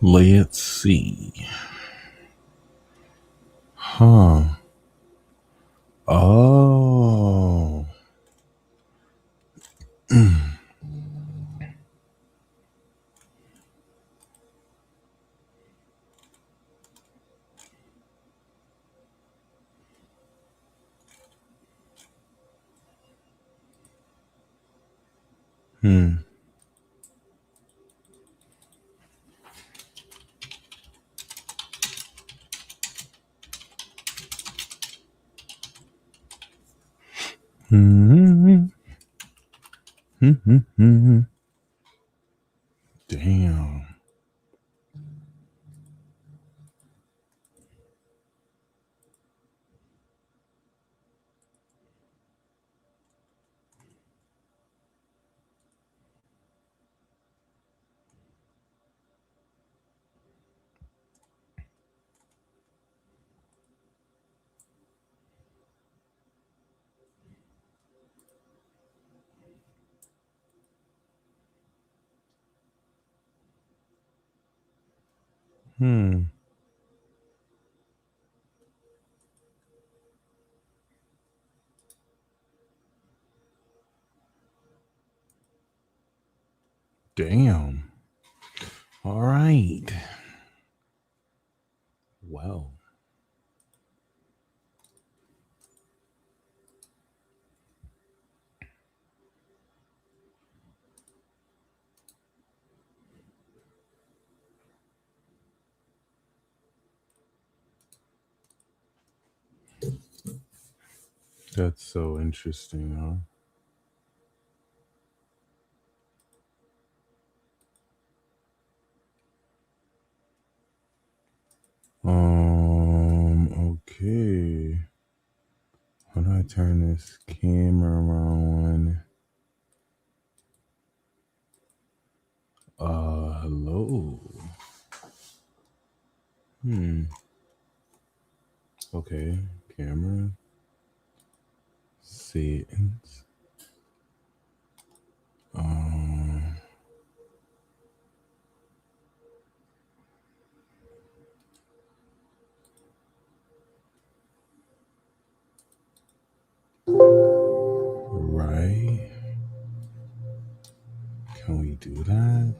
Let's see. Huh. Oh. Hmm. Mm-hmm. Mm-hmm. Damn. Hmm. Damn. All right. Well. That's so interesting, huh? Okay. How do I turn this camera on? Hello. Okay. Camera. Settings. Right. Can we do that?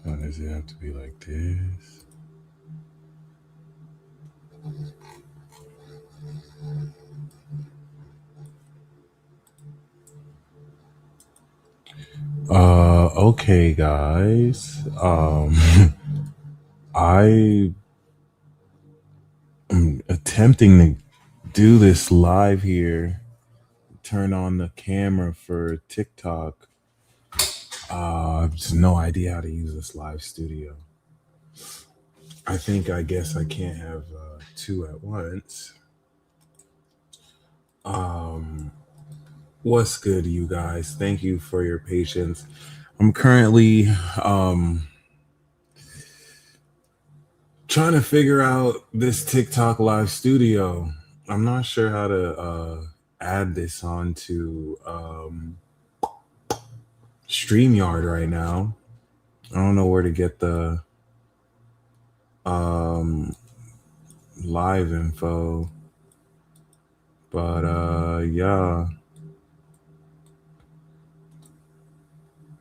Or does it have to be like this? Okay, guys. I am attempting to do this live here. Turn on the camera for TikTok. I have just no idea how to use this live studio. I guess I can't have two at once. What's good, you guys? Thank you for your patience. I'm currently trying to figure out this TikTok live studio. I'm not sure how to add this onto StreamYard right now. I don't know where to get the live info. But yeah.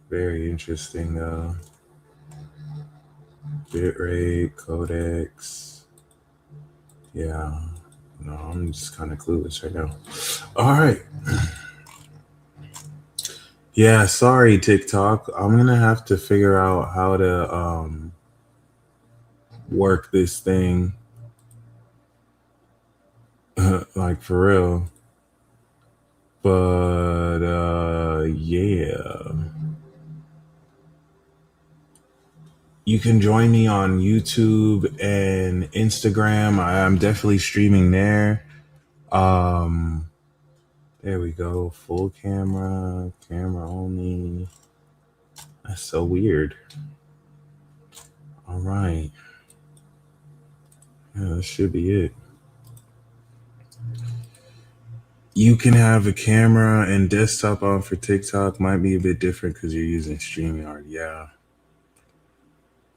Very interesting. Bitrate, codecs. Yeah. No, I'm just kind of clueless right now. All right. Yeah, sorry, TikTok. I'm gonna have to figure out how to work this thing. like for real. But yeah. You can join me on YouTube and Instagram. I'm definitely streaming there. Um there we go. Full camera, camera only. That's so weird. All right. Yeah, that should be it. You can have a camera and desktop on for TikTok. Might be a bit different because you're using StreamYard. Yeah.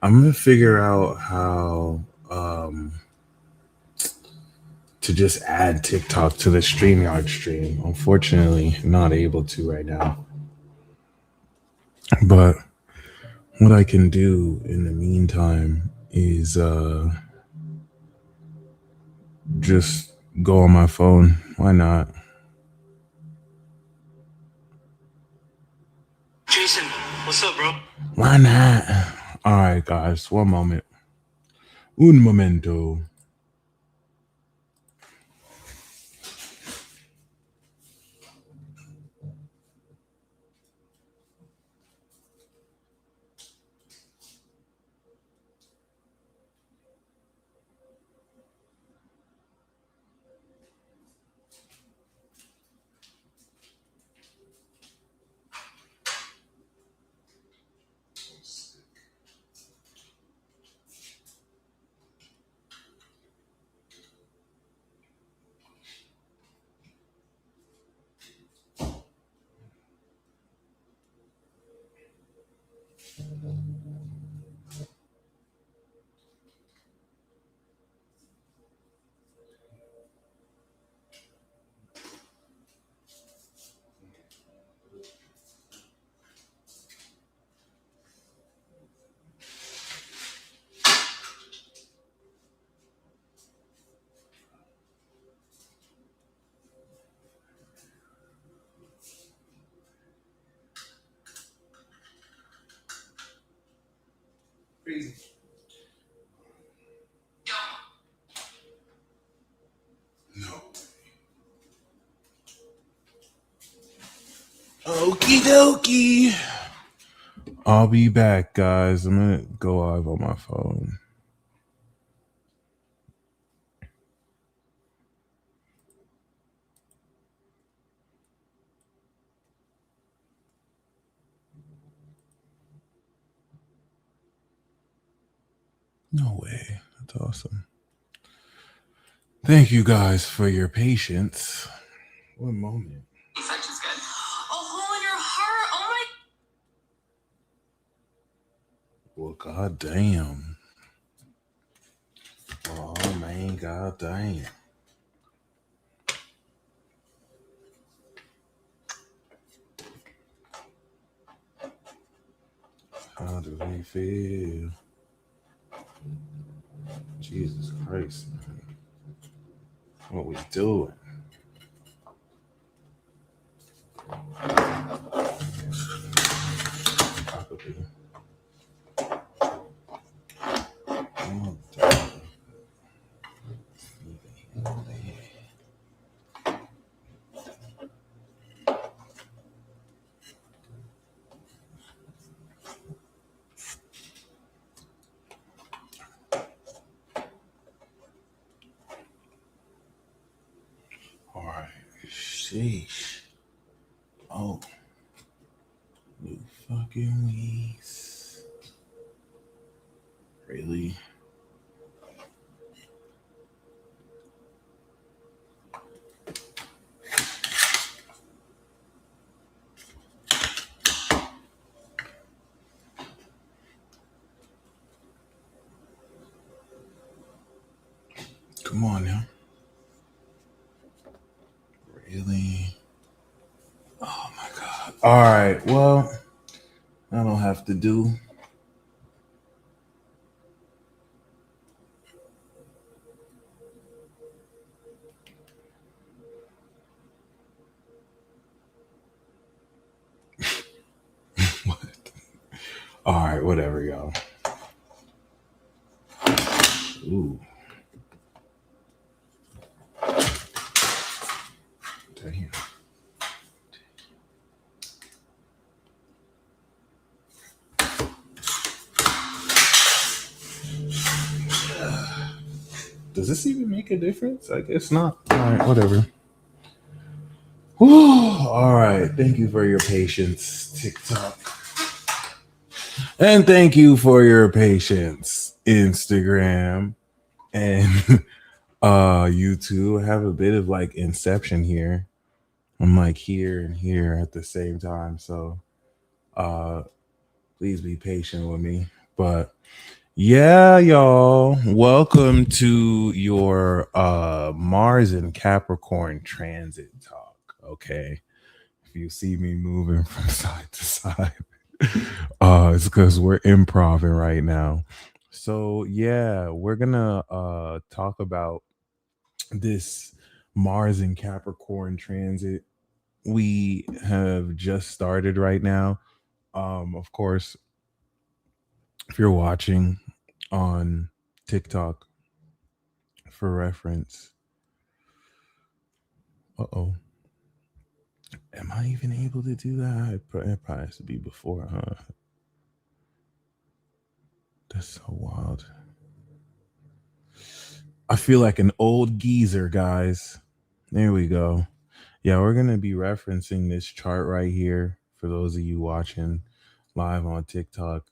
I'm going to figure out how to just add TikTok to the StreamYard stream. Unfortunately, not able to right now. But what I can do in the meantime is just go on my phone. Why not? Jason, what's up, bro? Why not? All right, guys. One moment. Un momento. Crazy. No. Okie dokie. I'll be back, guys. I'm gonna go live on my phone. No way. That's awesome. Thank you guys for your patience. One moment. Section's good. A hole in your heart. Oh my. Well, goddamn. Oh man, goddamn. How do we feel? Jesus Christ, man. What we doing? Probably. Oh, damn. All right. Sheesh. Oh. You fucking wees. Really? Come on now. Really? Oh my God. All right. Well, I don't have to do. What? All right. Whatever, y'all. Ooh. Does this even make a difference? I guess not. All right, whatever. Whew. All right. Thank you for your patience, TikTok. And thank you for your patience, Instagram. And you two have a bit of like inception here. I'm like here and here at the same time. So uh please be patient with me. But yeah, y'all. Welcome to your Mars and Capricorn transit talk. Okay. If you see me moving from side to side, it's because we're improvising right now. So yeah, we're gonna talk about this Mars and Capricorn transit. We have just started right now. Of course, if you're watching on TikTok for reference, oh, am I even able to do that? It probably has to be before, huh? That's so wild. I feel like an old geezer, guys. There we go. Yeah, we're gonna be referencing this chart right here for those of you watching live on TikTok.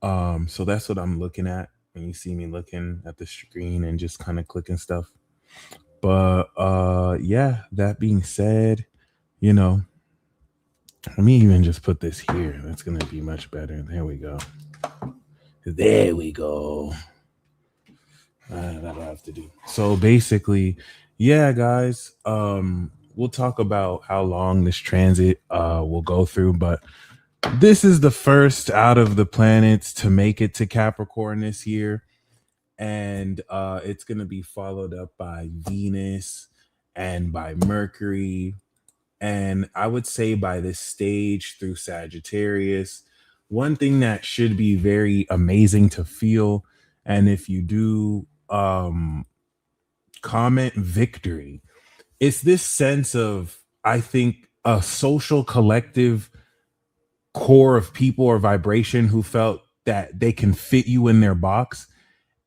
So that's what I'm looking at when you see me looking at the screen and just kind of clicking stuff. But yeah, that being said, you know, let me even just put this here. That's gonna be much better. There we go. There we go. That'll have to do. So basically, yeah, guys, we'll talk about how long this transit will go through, but this is the first out of the planets to make it to Capricorn this year. And it's going to be followed up by Venus and by Mercury. And I would say by this stage through Sagittarius, one thing that should be very amazing to feel. And if you do comment victory, it's this sense of, I think, a social collective core of people or vibration who felt that they can fit you in their box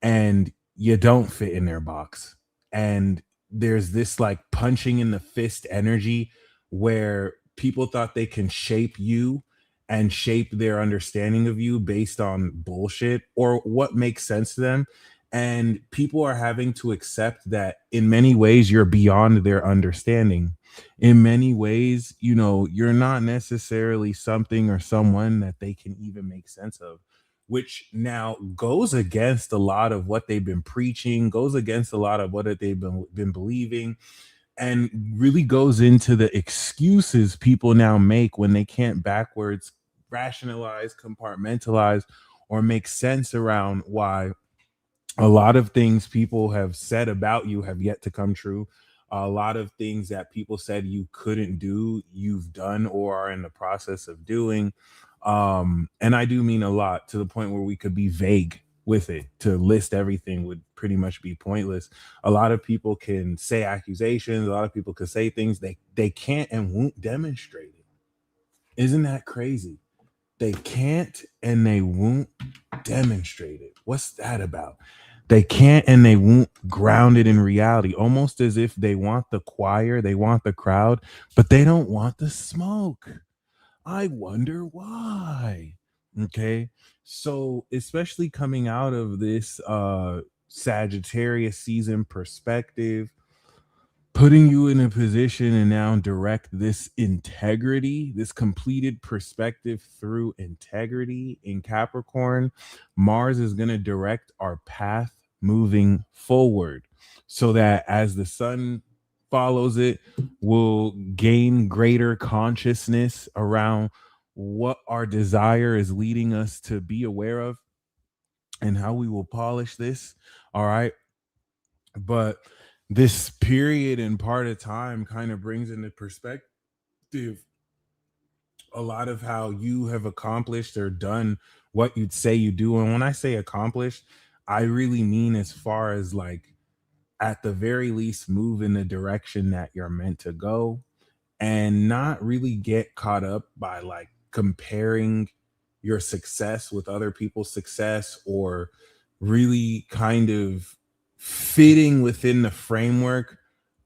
and you don't fit in their box. And there's this like punching in the fist energy where people thought they can shape you and shape their understanding of you based on bullshit or what makes sense to them. And people are having to accept that in many ways you're beyond their understanding. In many ways, you know, you're not necessarily something or someone that they can even make sense of, which now goes against a lot of what they've been preaching, goes against a lot of what they've been believing, and really goes into the excuses people now make when they can't backwards rationalize, compartmentalize, or make sense around why a lot of things people have said about you have yet to come true. A lot of things that people said you couldn't do, you've done or are in the process of doing. And I do mean a lot, to the point where we could be vague with it. To list everything would pretty much be pointless. A lot of people can say accusations, a lot of people can say things they can't and won't demonstrate it. Isn't that crazy? They can't and they won't demonstrate it. What's that about? They can't and they won't ground it in reality, almost as if they want the choir, they want the crowd, but they don't want the smoke. I wonder why. Okay. So, especially coming out of this Sagittarius season perspective, putting you in a position and now direct this integrity, this completed perspective through integrity in Capricorn. Mars is going to direct our path moving forward so that as the sun follows it, we'll gain greater consciousness around what our desire is leading us to be aware of and how we will polish this. All right. But this period and part of time kind of brings into perspective a lot of how you have accomplished or done what you'd say you do. And when I say accomplished, I really mean as far as like at the very least move in the direction that you're meant to go and not really get caught up by like comparing your success with other people's success, or really kind of fitting within the framework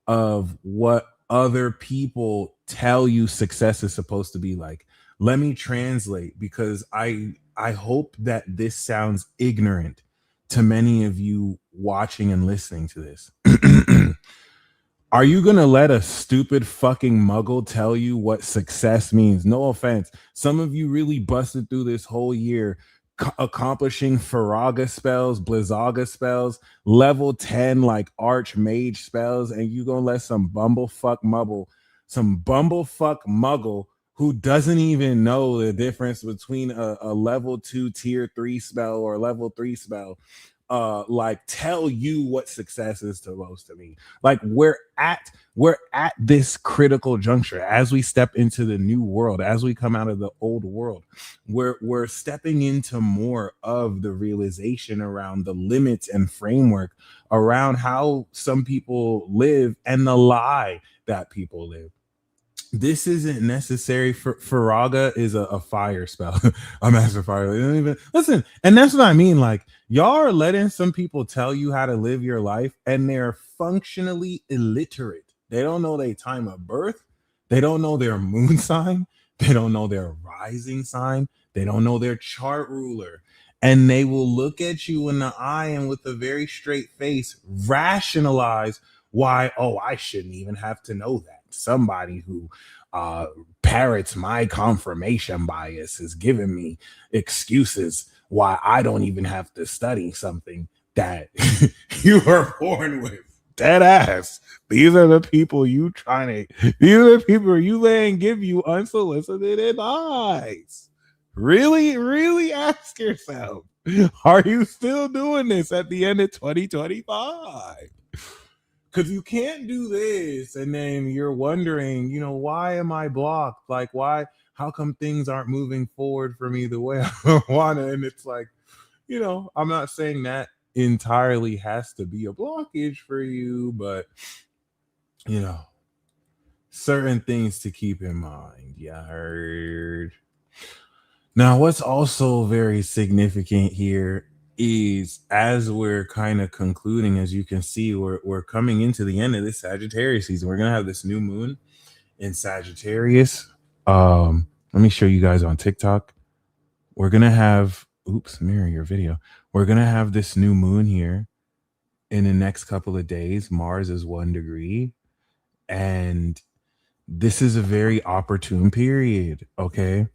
of what other people tell you success is supposed to be like. Let me translate, because I hope that this sounds ignorant to many of you watching and listening to this. Are you gonna let a stupid fucking muggle tell you what success means? No offense. Some of you really busted through this whole year accomplishing Faraga spells, Blizzaga spells, level 10 like Archmage spells, and you gonna let some bumblefuck muggle who doesn't even know the difference between a level 2 tier 3 spell or a level 3 spell like tell you what success is supposed to mean. Like we're at this critical juncture as we step into the new world, as we come out of the old world. We're stepping into more of the realization around the limits and framework around how some people live and the lie that people live. This isn't necessary. For Faraga is a fire spell, a master fire. They don't even listen, and that's what I mean. Like y'all are letting some people tell you how to live your life, and they're functionally illiterate. They don't know their time of birth. They don't know their moon sign. They don't know their rising sign. They don't know their chart ruler. And they will look at you in the eye and with a very straight face rationalize why, oh, I shouldn't even have to know that. Somebody who parrots my confirmation bias is giving me excuses why I don't even have to study something that you were born with. Dead ass. These are the people you trying to, these are the people you letting give you unsolicited advice. Really, really ask yourself, are you still doing this at the end of 2025? Because you can't do this and then you're wondering, why am I blocked? Like, why? How come things aren't moving forward for me the way I want to? And it's like, I'm not saying that entirely has to be a blockage for you, but you know, certain things to keep in mind. Yeah, heard. Now, what's also very significant here is as we're kind of concluding, as you can see, we're coming into the end of this Sagittarius season. We're gonna have this new moon in Sagittarius. Let me show you guys on TikTok. We're gonna have mirror your video. We're gonna have this new moon here in the next couple of days. Mars is 1 degree, and this is a very opportune period. Okay.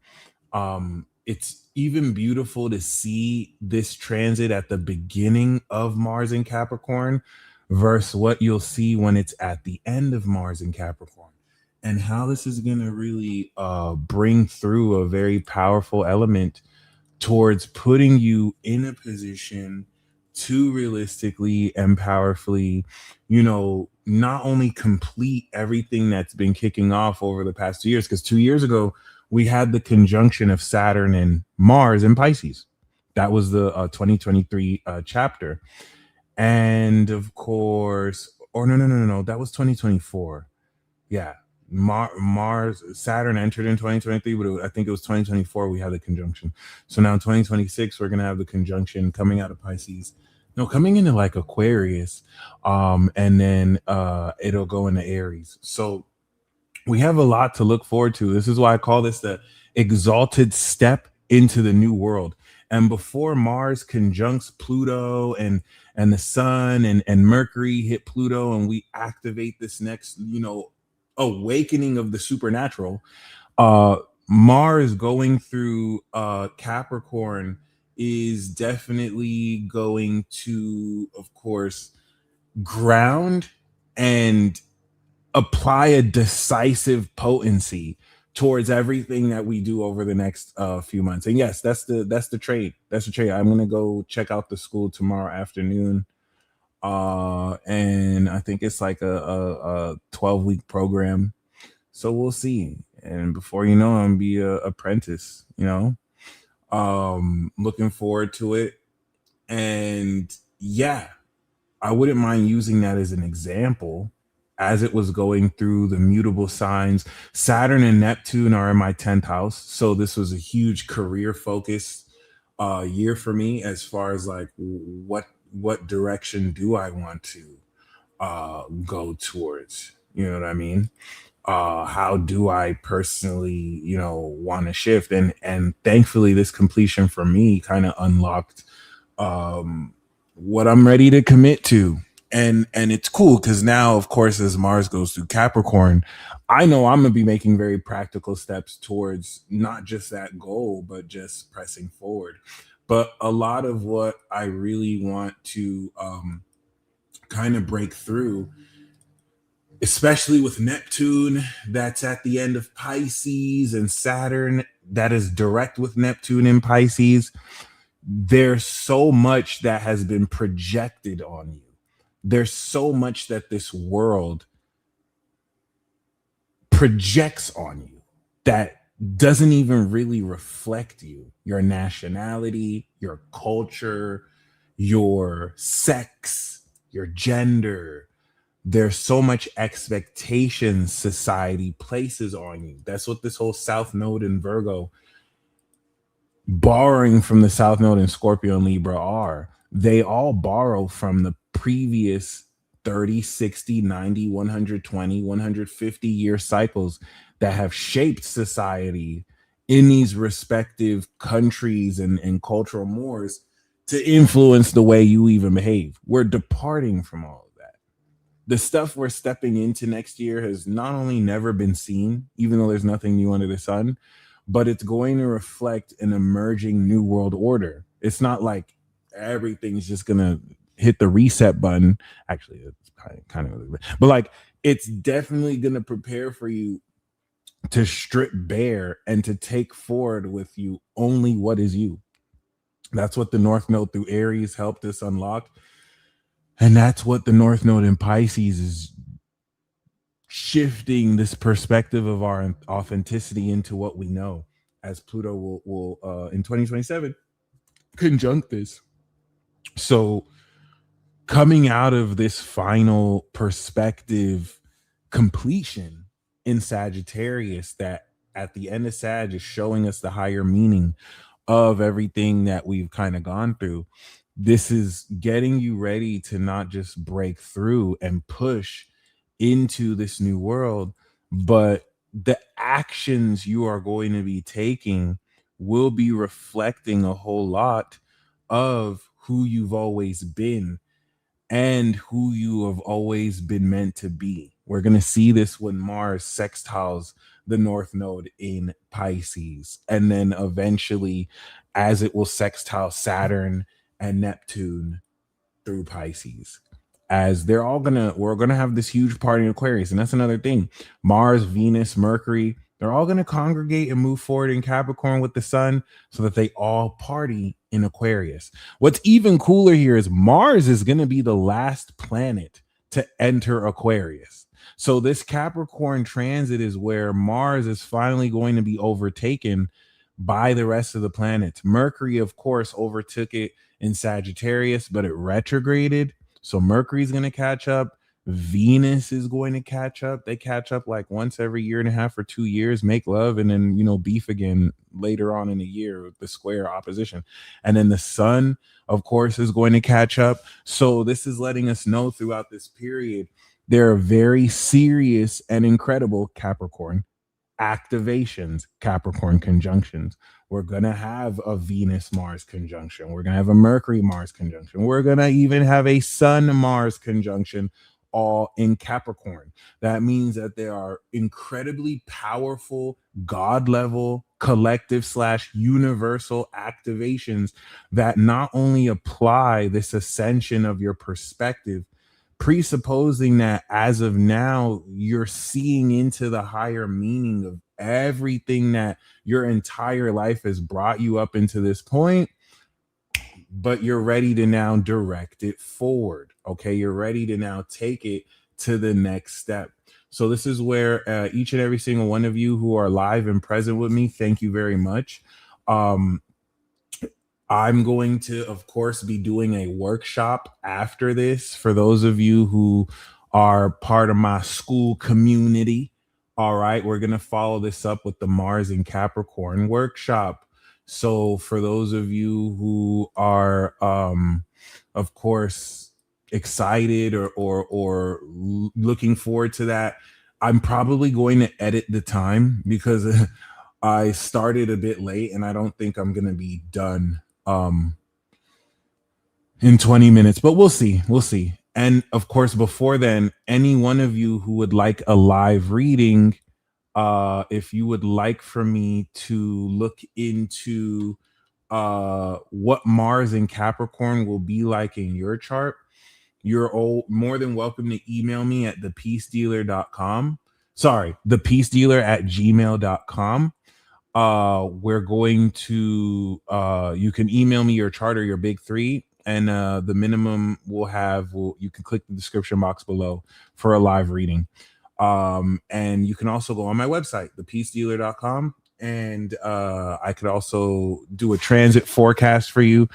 It's even beautiful to see this transit at the beginning of Mars in Capricorn versus what you'll see when it's at the end of Mars in Capricorn, and how this is going to really bring through a very powerful element towards putting you in a position to realistically and powerfully, not only complete everything that's been kicking off over the past 2 years, because 2 years ago, we had the conjunction of Saturn and Mars in Pisces. That was the 2023 chapter. And of course, or no, that was 2024. Yeah. Mars, Saturn entered in 2023, but I think it was 2024 we had the conjunction. So now in 2026, we're going to have the conjunction coming out of Pisces. No, coming into like Aquarius. And then it'll go into Aries. So we have a lot to look forward to. This is why I call this the exalted step into the new world. And before Mars conjuncts Pluto and the sun and Mercury hit Pluto, and we activate this next, awakening of the supernatural, Mars going through Capricorn is definitely going to, of course, ground and apply a decisive potency towards everything that we do over the next few months. And yes, that's the trade. That's the trade. I'm gonna go check out the school tomorrow afternoon. And I think it's like a 12-week program. So we'll see. And before you know, I'm gonna be a apprentice, looking forward to it. And yeah, I wouldn't mind using that as an example as it was going through the mutable signs. Saturn and Neptune are in my 10th house. So this was a huge career focus year for me as far as like what direction do I want to go towards? You know what I mean? How do I personally, want to shift? And thankfully, this completion for me kind of unlocked um, what I'm ready to commit to. And it's cool because now, of course, as Mars goes through Capricorn, I know I'm gonna be making very practical steps towards not just that goal, but just pressing forward. But a lot of what I really want to kind of break through, especially with Neptune that's at the end of Pisces and Saturn that is direct with Neptune in Pisces, there's so much that has been projected on you. There's so much that this world projects on you that doesn't even really reflect you, your nationality, your culture, your sex, your gender. There's so much expectation society places on you. That's what this whole South Node in Virgo, borrowing from the South Node in Scorpio and Libra, are. They all borrow from the previous 30, 60, 90, 120, 150 year cycles that have shaped society in these respective countries and cultural mores to influence the way you even behave. We're departing from all of that. The stuff we're stepping into next year has not only never been seen, even though there's nothing new under the sun, but it's going to reflect an emerging new world order. It's not like everything's just going to hit the reset button. Actually, it's kind of, but like it's definitely going to prepare for you to strip bare and to take forward with you only what is you. That's what the North Node through Aries helped us unlock. And that's what the North Node in Pisces is shifting, this perspective of our authenticity into what we know, as Pluto will in 2027 conjunct this. So coming out of this final perspective completion in Sagittarius, that at the end of Sag is showing us the higher meaning of everything that we've kind of gone through. This is getting you ready to not just break through and push into this new world, but the actions you are going to be taking will be reflecting a whole lot of who you've always been and who you have always been meant to be. We're going to see this when Mars sextiles the North Node in Pisces, and then eventually as it will sextile Saturn and Neptune through Pisces. As we're gonna have this huge party in Aquarius, and that's another thing. Mars, Venus, Mercury, they're all gonna congregate and move forward in Capricorn with the sun, so that they all party in Aquarius. What's even cooler here is Mars is gonna be the last planet to enter Aquarius. So this Capricorn transit is where Mars is finally going to be overtaken by the rest of the planets. Mercury, of course, overtook it in Sagittarius, but it retrograded. So Mercury's going to catch up. Venus is going to catch up. They catch up like once every year and a half or 2 years, make love, and then, beef again later on in the year with the square opposition. And then the sun, of course, is going to catch up. So this is letting us know throughout this period, there are very serious and incredible Capricorn activations, Capricorn conjunctions. We're going to have a Venus Mars conjunction. We're going to have a Mercury Mars conjunction. We're going to even have a Sun Mars conjunction, all in Capricorn. That means that there are incredibly powerful God level collective / universal activations that not only apply this ascension of your perspective, presupposing that as of now you're seeing into the higher meaning of everything that your entire life has brought you up into this point, but you're ready to now direct it forward. Okay, you're ready to now take it to the next step. So this is where each and every single one of you who are live and present with me, thank you very much. I'm going to, of course, be doing a workshop after this for those of you who are part of my school community. All right, we're going to follow this up with the Mars and Capricorn workshop. So for those of you who are of course, excited or looking forward to that. I'm probably going to edit the time because I started a bit late and I don't think I'm going to be done in 20 minutes, but we'll see. We'll see. And of course, before then, any one of you who would like a live reading, if you would like for me to look into what Mars and Capricorn will be like in your chart, you're all more than welcome to email me at thepeacedealer.com. Sorry, thepeacedealer at gmail.com. We're going to you can email me your chart or your big three, and the minimum you can click the description box below for a live reading. And you can also go on my website, thepeacedealer.com, and I could also do a transit forecast for you.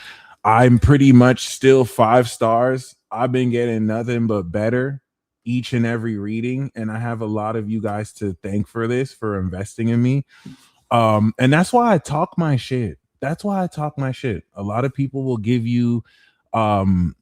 I'm pretty much still 5 stars. I've been getting nothing but better each and every reading, and I have a lot of you guys to thank for this, for investing in me. And that's why I talk my shit. That's why I talk my shit. A lot of people will give you um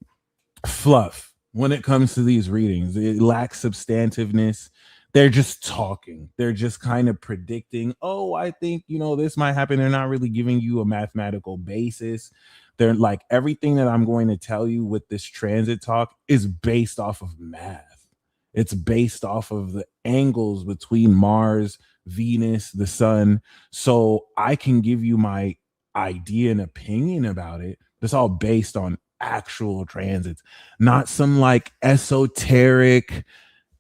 fluff when it comes to these readings. It lacks substantiveness. They're just talking. They're just kind of predicting, oh, I think, this might happen. They're not really giving you a mathematical basis. They're like, everything that I'm going to tell you with this transit talk is based off of math. It's based off of the angles between Mars, Venus, the sun. So I can give you my idea and opinion about it. It's all based on actual transits, not some like esoteric,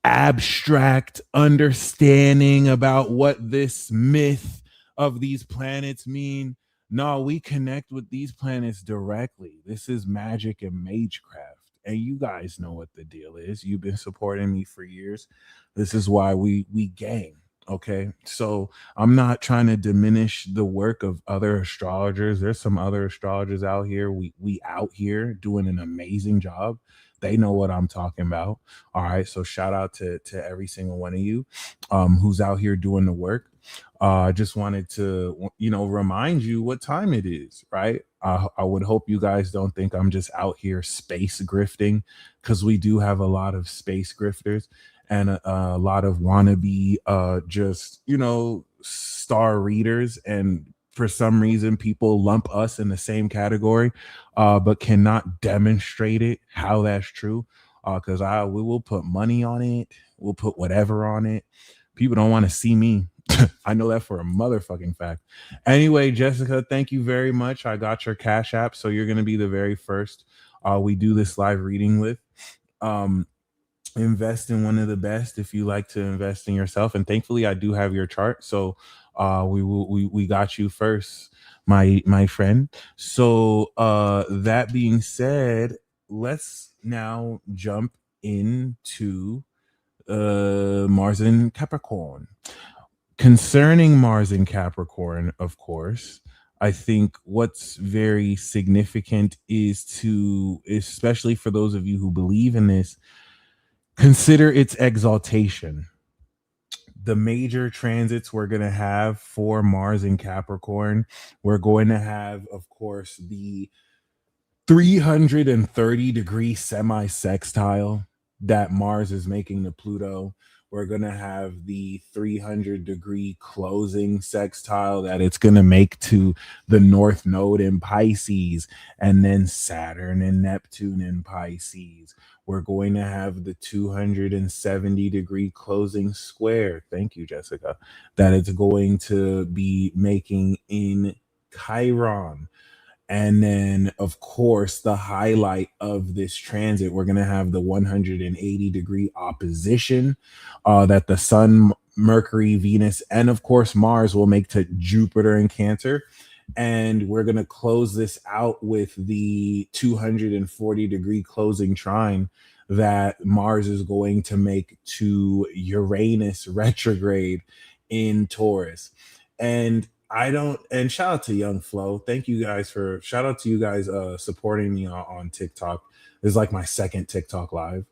abstract understanding about what this myth of these planets mean. No, we connect with these planets directly. This is magic and magecraft. And you guys know what the deal is. You've been supporting me for years. This is why we gang. Okay. So I'm not trying to diminish the work of other astrologers. There's some other astrologers out here. We out here doing an amazing job. They know what I'm talking about. All right. So shout out to every single one of you who's out here doing the work. I just wanted to, remind you what time it is, right? I would hope you guys don't think I'm just out here space grifting, because we do have a lot of space grifters and a lot of wannabe, just, star readers. And for some reason, people lump us in the same category, but cannot demonstrate it, how that's true. Because we will put money on it. We'll put whatever on it. People don't want to see me. I know that for a motherfucking fact. Anyway, Jessica, thank you very much. I got your Cash App, so you're going to be the very first we do this live reading with. Invest in one of the best if you like to invest in yourself, and thankfully I do have your chart, so we got you first, my friend. So that being said, let's now jump into Mars and Capricorn. Concerning Mars and Capricorn, of course, I think what's very significant is to, especially for those of you who believe in this, consider its exaltation. The major transits we're going to have for Mars and Capricorn, we're going to have, of course, the 330-degree semi-sextile that Mars is making to Pluto. We're going to have the 300-degree closing sextile that it's going to make to the North Node in Pisces, and then Saturn and Neptune in Pisces. We're going to have the 270-degree closing square. Thank you, Jessica. That it's going to be making in Chiron. And then, of course, the highlight of this transit, we're going to have the 180-degree opposition that the Sun, Mercury, Venus, and of course, Mars will make to Jupiter in Cancer. And we're going to close this out with the 240-degree closing trine that Mars is going to make to Uranus retrograde in Taurus. And shout out to Young Flo. Thank you guys shout out to you guys supporting me on TikTok. This is like my second TikTok live.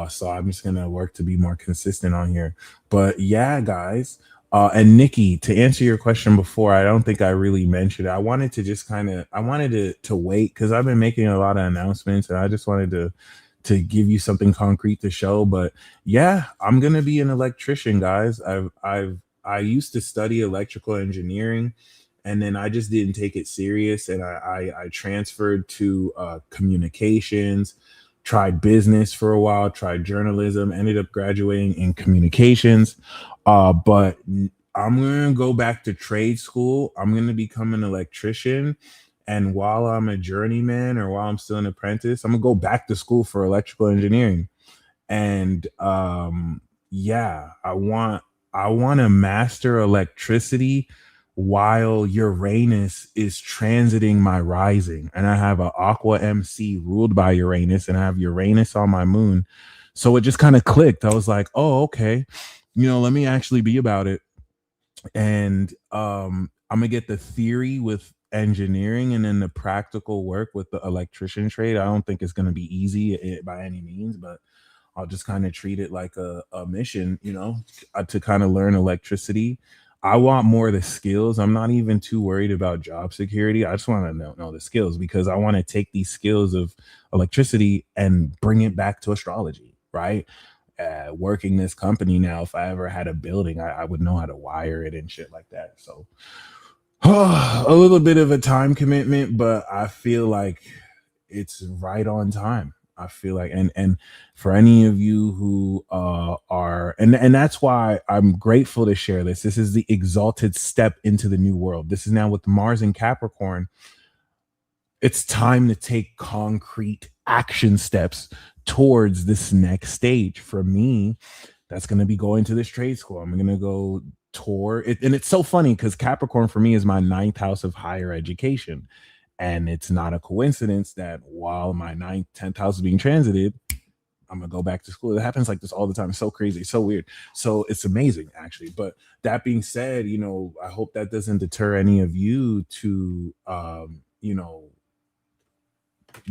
So I'm just gonna work to be more consistent on here. But yeah, guys, And Nikki, to answer your question before, I don't think I really mentioned it. I wanted to just I wanted to wait because I've been making a lot of announcements, and I just wanted to give you something concrete to show. But yeah, I'm gonna be an electrician, guys. I used to study electrical engineering, and then I just didn't take it serious, and I transferred to communications. Tried business for a while, tried journalism, ended up graduating in communications. But I'm gonna go back to trade school. I'm gonna become an electrician. And while I'm a journeyman or while I'm still an apprentice, I'm gonna go back to school for electrical engineering. And yeah, I want to master electricity while Uranus is transiting my rising, and I have an Aqua MC ruled by Uranus, and I have Uranus on my moon. So it just kind of clicked. I was like, oh, okay, let me actually be about it. And I'm gonna get the theory with engineering and then the practical work with the electrician trade. I don't think it's gonna be easy by any means, but I'll just kind of treat it like a mission, to kind of learn electricity. I want more of the skills. I'm not even too worried about job security. I just want to know the skills because I want to take these skills of electricity and bring it back to astrology, right? Working this company now, if I ever had a building, I would know how to wire it and shit like that. So a little bit of a time commitment, but I feel like it's right on time. I feel like, and for any of you who are, and that's why I'm grateful to share this. This is the exalted step into the new world. This is now with Mars and Capricorn. It's time to take concrete action steps towards this next stage. For me, that's going to be going to this trade school. I'm going to go tour it. And it's so funny because Capricorn for me is my ninth house of higher education. And it's not a coincidence that while my ninth, 10th house is being transited, I'm gonna go back to school. It happens like this all the time. It's so crazy, it's so weird. So it's amazing, actually. But that being said, I hope that doesn't deter any of you to,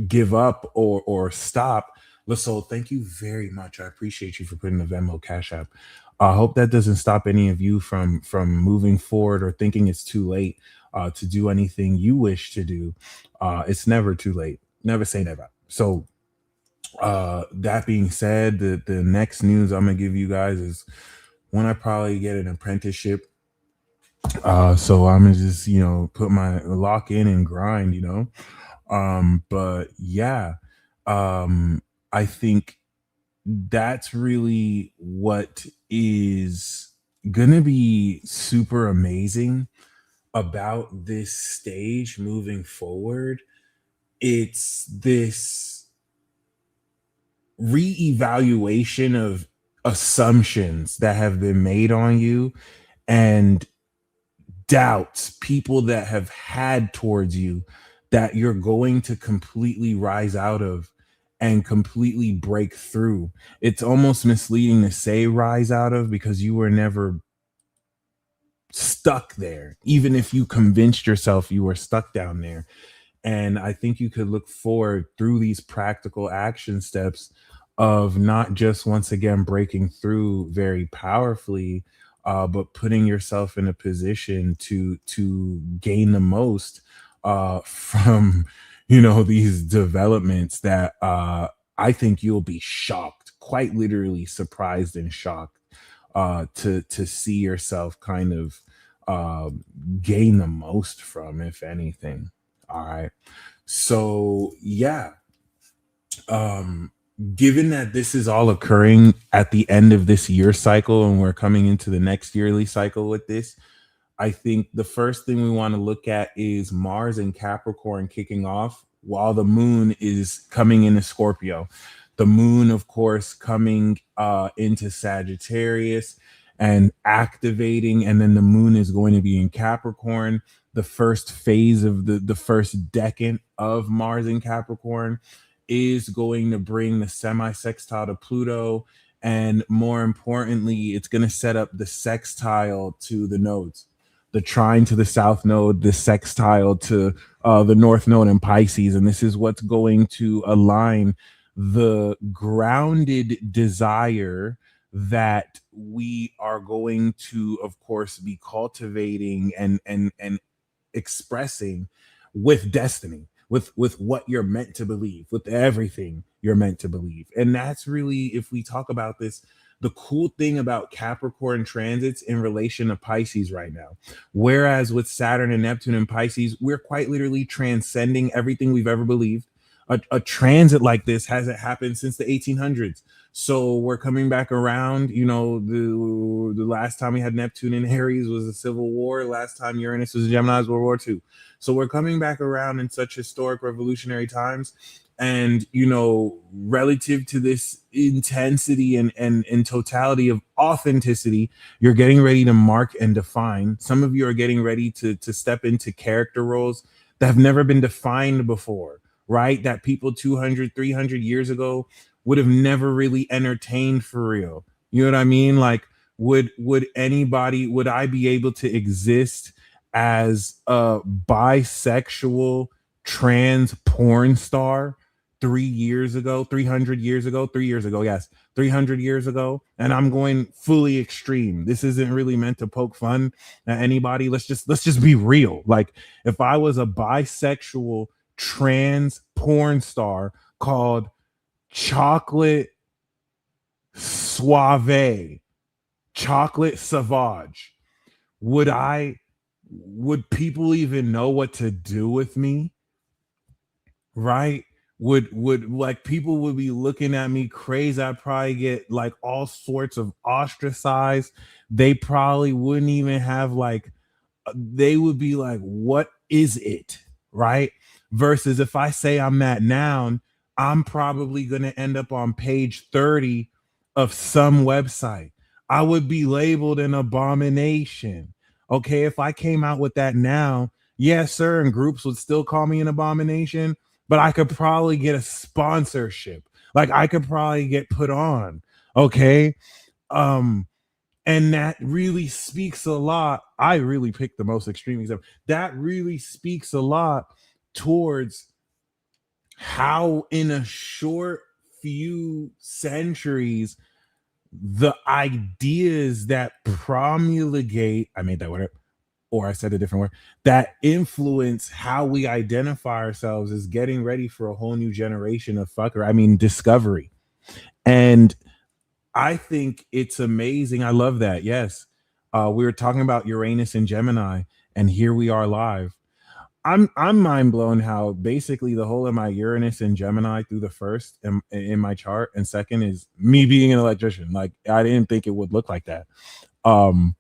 give up or stop. So thank you very much. I appreciate you for putting the Venmo Cash App. I hope that doesn't stop any of you from moving forward or thinking it's too late to do anything you wish to do. It's never too late. Never say never. So that being said, the next news I'm gonna give you guys is when I probably get an apprenticeship. So I'm gonna just put my lock in and grind. But yeah, I think that's really what is gonna be super amazing about this stage moving forward. It's this reevaluation of assumptions that have been made on you and doubts people that have had towards you that you're going to completely rise out of and completely break through. It's almost misleading to say rise out of because you were never stuck there, even if you convinced yourself you were stuck down there. And I think you could look forward through these practical action steps of not just once again breaking through very powerfully, but putting yourself in a position to gain the most from these developments that I think you'll be shocked, quite literally surprised and shocked to see yourself kind of uh, gain the most from, if anything. All right. So yeah, um, given that this is all occurring at the end of this year cycle and we're coming into the next yearly cycle with this, I think the first thing we want to look at is Mars and Capricorn kicking off while the moon is coming into Scorpio. The moon, of course, coming into Sagittarius and activating, and then the moon is going to be in Capricorn. The first phase of the first decade of Mars in Capricorn is going to bring the semi-sextile to Pluto. And more importantly, it's going to set up the sextile to the nodes, the trine to the south node, the sextile to the north node in Pisces. And this is what's going to align the grounded desire, that we are going to, of course, be cultivating and expressing with destiny, with what you're meant to believe, with everything you're meant to believe. And that's really, if we talk about this, the cool thing about Capricorn transits in relation to Pisces right now. Whereas with Saturn and Neptune and Pisces, we're quite literally transcending everything we've ever believed. A transit like this hasn't happened since the 1800s. So we're coming back around. You know, the last time we had Neptune in Aries was the Civil War. Last time Uranus was in Gemini was World War II. So we're coming back around in such historic revolutionary times. And, you know, relative to this intensity and totality of authenticity, you're getting ready to mark and define. Some of you are getting ready to step into character roles that have never been defined before, right? That people 200, 300 years ago would have never really entertained for real. You know what I mean? Like, would anybody, would I be able to exist as a bisexual trans porn star 3 years ago, 300 years ago, 3 years ago, yes, 300 years ago? And I'm going fully extreme. This isn't really meant to poke fun at anybody. Let's just be real. Like, if I was a bisexual trans porn star called Chocolate Suave, Chocolate Savage, would people even know what to do with me? Right? Would like, people would be looking at me crazy. I'd probably get like all sorts of ostracized. They probably wouldn't even have like, they would be like, what is it? Right? Versus if I say I'm that noun, I'm probably going to end up on page 30 of some website. I would be labeled an abomination. Okay, if I came out with that noun, yes, sir, and groups would still call me an abomination, but I could probably get a sponsorship. Like, I could probably get put on. Okay. Um, and that really speaks a lot. I really picked the most extreme example. That really speaks a lot towards how, in a short few centuries, the ideas that promulgate, I made that word up, or I said a different word, that influence how we identify ourselves is getting ready for a whole new generation of fucker. I mean, discovery. And I think it's amazing. I love that. Yes. We were talking about Uranus and Gemini, and here we are live. I'm mind blown how basically the whole of my Uranus and Gemini through the first in my chart, and second is me being an electrician. Like, I didn't think it would look like that. Um,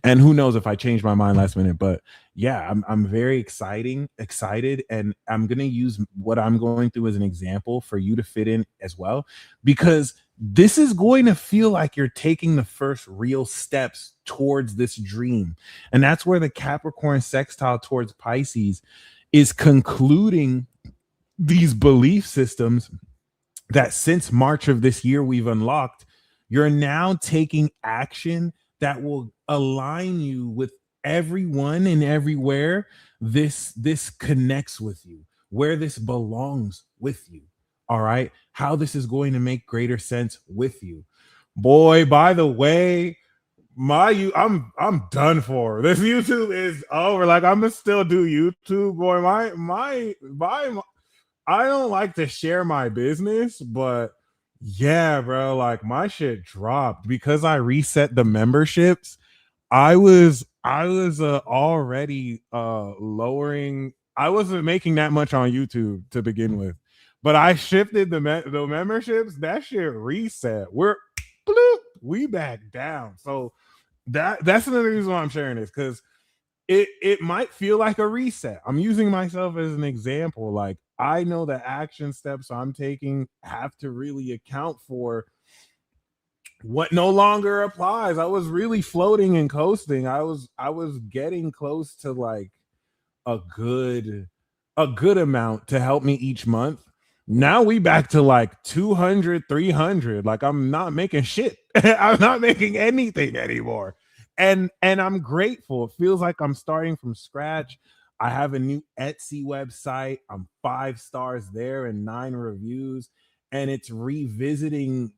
and who knows if I change my mind last minute, but yeah, I'm very excited, and I'm gonna use what I'm going through as an example for you to fit in as well, because this is going to feel like you're taking the first real steps towards this dream. And that's where the Capricorn sextile towards Pisces is concluding these belief systems that since March of this year we've unlocked. You're now taking action that will align you with everyone and everywhere this connects with you, where this belongs with you. All right, how this is going to make greater sense with you. Boy, by the way, I'm done for. This YouTube is over. Like, I'm gonna still do YouTube. Boy, my I don't like to share my business, but yeah, bro, like, my shit dropped because I reset the memberships. I was already lowering. I wasn't making that much on YouTube to begin with, but I shifted the memberships. That shit reset. We back down. So that's another reason why I'm sharing this, because it might feel like a reset. I'm using myself as an example. Like, I know the action steps I'm taking have to really account for what no longer applies. I was really floating and coasting. I was getting close to like a good amount to help me each month. Now we back to like 200, 300. Like, I'm not making shit. I'm not making anything anymore. And I'm grateful. It feels like I'm starting from scratch. I have a new Etsy website. I'm 5 stars there and 9 reviews. And it's revisiting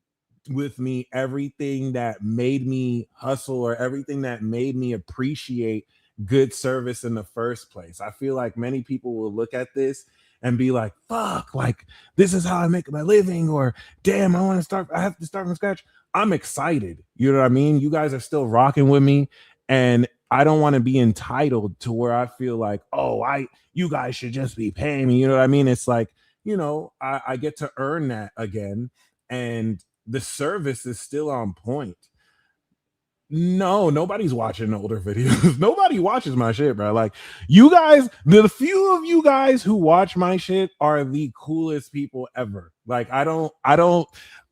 with me everything that made me hustle or everything that made me appreciate good service in the first place. I feel like many people will look at this and be like, fuck, like this is how I make my living, or damn, I have to start from scratch. I'm excited. You know what I mean? You guys are still rocking with me. And I don't want to be entitled to where I feel like, oh, you guys should just be paying me. You know what I mean? It's like, I get to earn that again. And the service is still on point. No, nobody's watching older videos. Nobody watches my shit, bro. Like, you guys, the few of you guys who watch my shit are the coolest people ever. Like,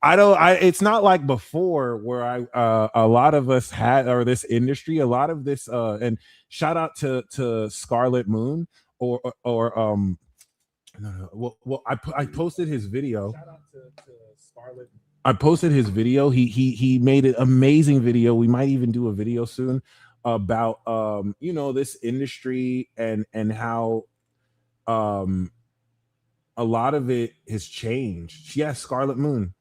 it's not like before where a lot of us had, or this industry, a lot of this, and shout out to Scarlet Moon or no, I posted his video. Shout out to Scarlet. I posted his video. He made an amazing video. We might even do a video soon about this industry and how a lot of it has changed. Yes, Scarlet Moon,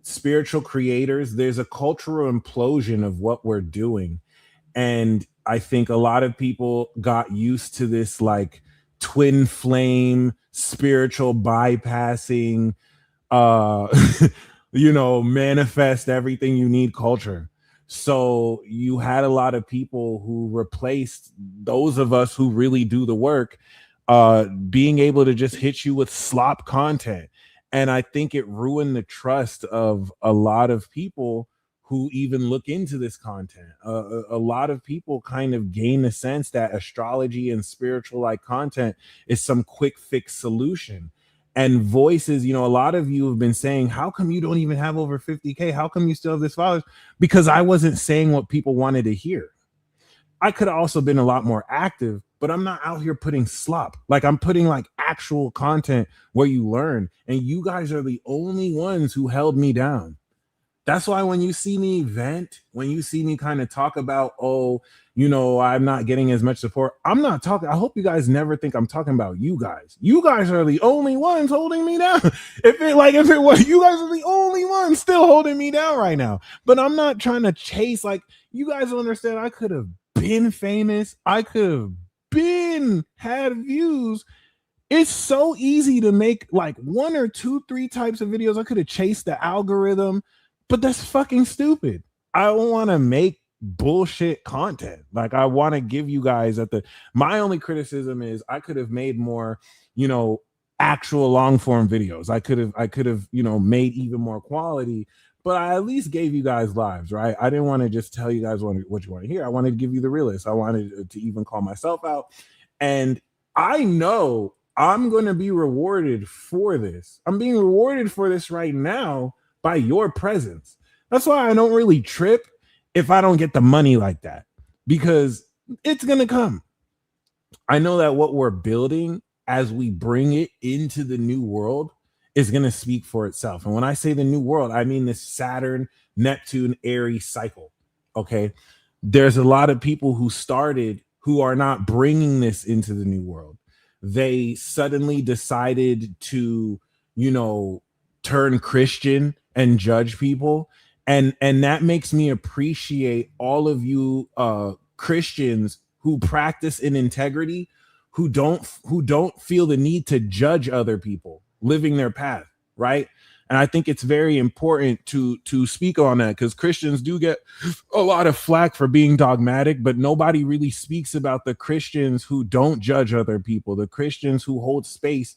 spiritual creators. There's a cultural implosion of what we're doing. And I think a lot of people got used to this like twin flame spiritual bypassing uh manifest everything you need culture. So you had a lot of people who replaced those of us who really do the work, being able to just hit you with slop content. And I think it ruined the trust of a lot of people who even look into this content. A lot of people kind of gain the sense that astrology and spiritual like content is some quick fix solution. And voices, a lot of you have been saying, how come you don't even have over 50K? How come you still have this followers? Because I wasn't saying what people wanted to hear. I could have also been a lot more active, but I'm not out here putting slop. Like, I'm putting like actual content where you learn. And you guys are the only ones who held me down. That's why when you see me vent, when you see me kind of talk about, I'm not getting as much support, I'm not talking. I hope you guys never think I'm talking about you guys. You guys are the only ones holding me down. If it was, you guys are the only ones still holding me down right now. But I'm not trying to chase, like, you guys don't understand. I could have been famous. I could have been had views. It's so easy to make like one or two, three types of videos. I could have chased the algorithm. But that's fucking stupid. I don't want to make bullshit content. Like, I want to give you guys my only criticism is I could have made more, actual long form videos. I could have, made even more quality, but I at least gave you guys lives, right? I didn't want to just tell you guys what you want to hear. I wanted to give you the realest. I wanted to even call myself out. And I know I'm going to be rewarded for this. I'm being rewarded for this right now by your presence. That's why I don't really trip if I don't get the money like that, because it's going to come. I know that what we're building as we bring it into the new world is going to speak for itself. And when I say the new world, I mean this Saturn, Neptune, Aries cycle. Okay. There's a lot of people who started who are not bringing this into the new world. They suddenly decided to, turn Christian and judge people, and that makes me appreciate all of you Christians who practice in integrity, who don't feel the need to judge other people living their path, right? And I think it's very important to speak on that, because Christians do get a lot of flack for being dogmatic, but nobody really speaks about the Christians who don't judge other people, the Christians who hold space,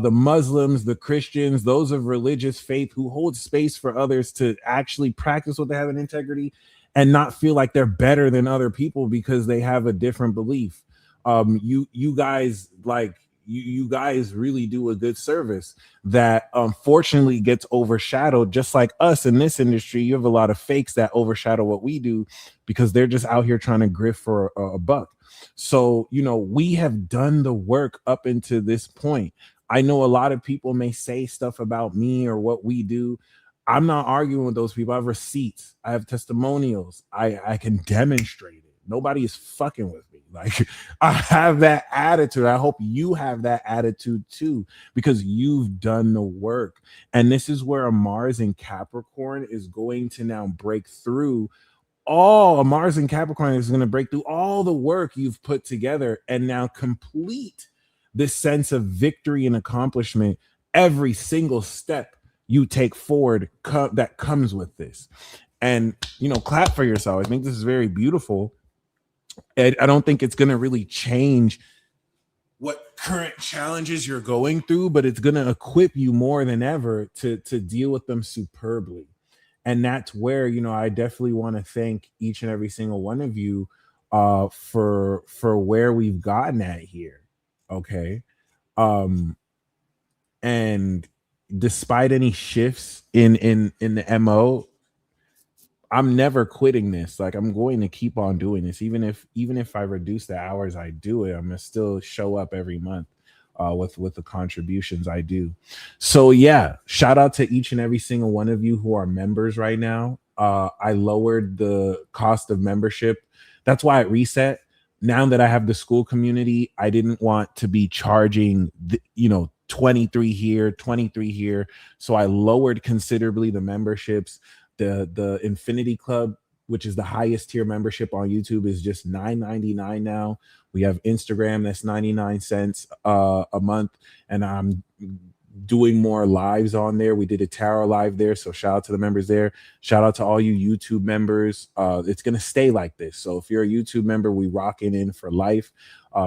the Muslims, the Christians, those of religious faith who hold space for others to actually practice what they have in integrity and not feel like they're better than other people because they have a different belief. You guys, like, you guys really do a good service that unfortunately gets overshadowed. Just like us in this industry, you have a lot of fakes that overshadow what we do because they're just out here trying to grift for a buck. So, we have done the work up into this point. I know a lot of people may say stuff about me or what we do. I'm not arguing with those people. I have receipts. I have testimonials. I can demonstrate it. Nobody is fucking with me. Like, I have that attitude. I hope you have that attitude too, because you've done the work. And this is where a Mars in Capricorn is going to now break through. All Mars and Capricorn is going to break through all the work you've put together and now complete this sense of victory and accomplishment every single step you take forward that comes with this. And, clap for yourself. I think this is very beautiful. And I don't think it's going to really change what current challenges you're going through, but it's going to equip you more than ever to deal with them superbly. And that's where, I definitely want to thank each and every single one of you for where we've gotten at here. Okay. And despite any shifts in the MO, I'm never quitting this. Like, I'm going to keep on doing this, even if I reduce the hours I do it. I'm gonna still show up every month with the contributions I do. So yeah, shout out to each and every single one of you who are members right now. I lowered the cost of membership. That's why it reset. Now that I have the school community, I didn't want to be charging 23 here, 23 here. So I lowered considerably the memberships. The Infinity Club, which is the highest tier membership on YouTube, is just $9.99 now. We have Instagram, that's 99 cents a month, and I'm doing more lives on there. We did a tarot live there, so shout out to the members there. Shout out to all you YouTube members. It's gonna stay like this. So if you're a YouTube member, we rocking in for life.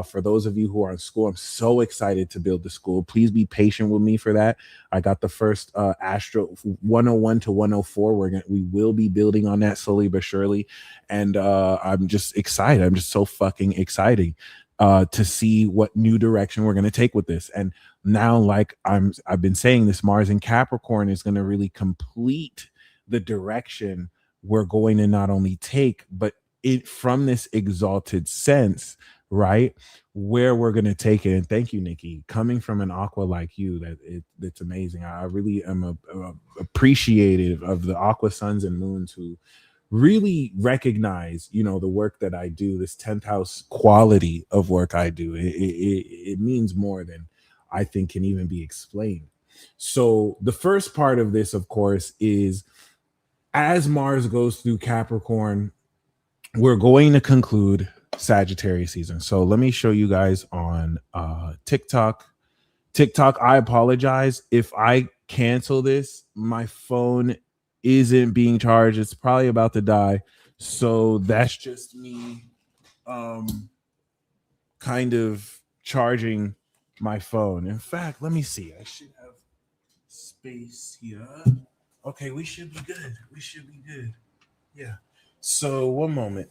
For those of you who are in school, I'm so excited to build the school. Please be patient with me for that. I got the first Astro 101 to 104. We will be building on that slowly but surely, and I'm just excited. I'm just so fucking excited to see what new direction we're gonna take with this. And now, like I've been saying, this Mars in Capricorn is gonna really complete the direction we're going to not only take, but it from this exalted sense, right, where we're going to take it. And thank you, Nikki, coming from an aqua like you, it's amazing. I really am appreciative of the aqua suns and moons who really recognize the work that I do, this 10th house quality of work I do. It means more than I think can even be explained. So the first part of this, of course, is as Mars goes through Capricorn, we're going to conclude Sagittarius season. So let me show you guys on TikTok. I apologize if I cancel this. My phone isn't being charged. It's probably about to die. So that's just me kind of charging my phone. In fact, let me see. I should have space here. Okay, we should be good. Yeah. So one moment.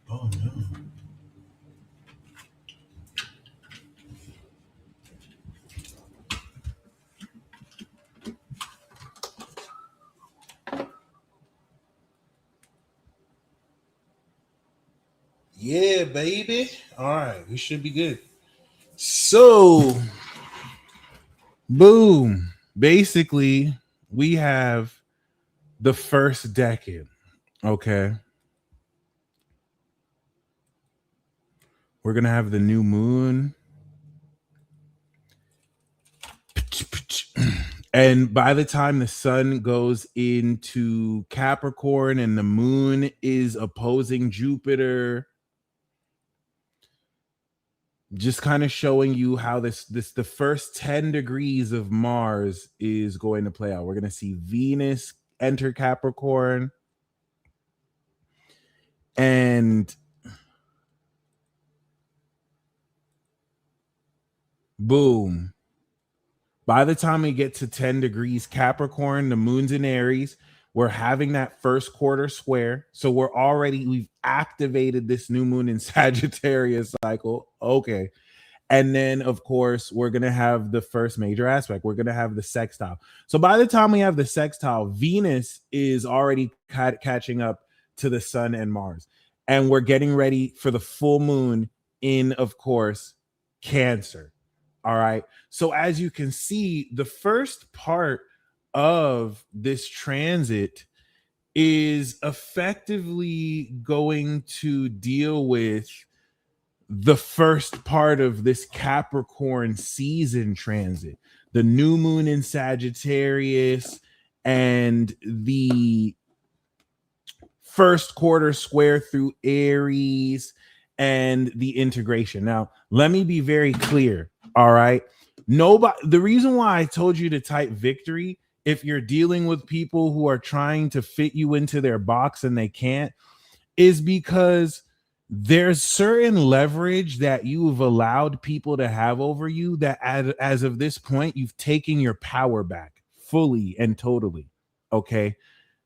Oh no. Yeah, baby. All right, we should be good. So, boom. Basically, we have the first decade. Okay. We're going to have the new moon. And by the time the sun goes into Capricorn and the moon is opposing Jupiter, just kind of showing you how this the first 10 degrees of Mars is going to play out. We're going to see Venus enter Capricorn, and boom. By the time we get to 10 degrees Capricorn, the moon's in Aries. We're having that first quarter square. So we've activated this new moon in Sagittarius cycle. Okay. And then, of course, we're going to have the first major aspect. We're going to have the sextile. So by the time we have the sextile, Venus is already catching up to the sun and Mars. And we're getting ready for the full moon in, of course, Cancer. All right. So as you can see, the first part of this transit is effectively going to deal with the first part of this Capricorn season transit, the new moon in Sagittarius, and the first quarter square through Aries, and the integration. Now, let me be very clear. All right. Nobody, the reason why I told you to type victory, if you're dealing with people who are trying to fit you into their box and they can't, is because there's certain leverage that you've allowed people to have over you that as of this point, you've taken your power back fully and totally. Okay.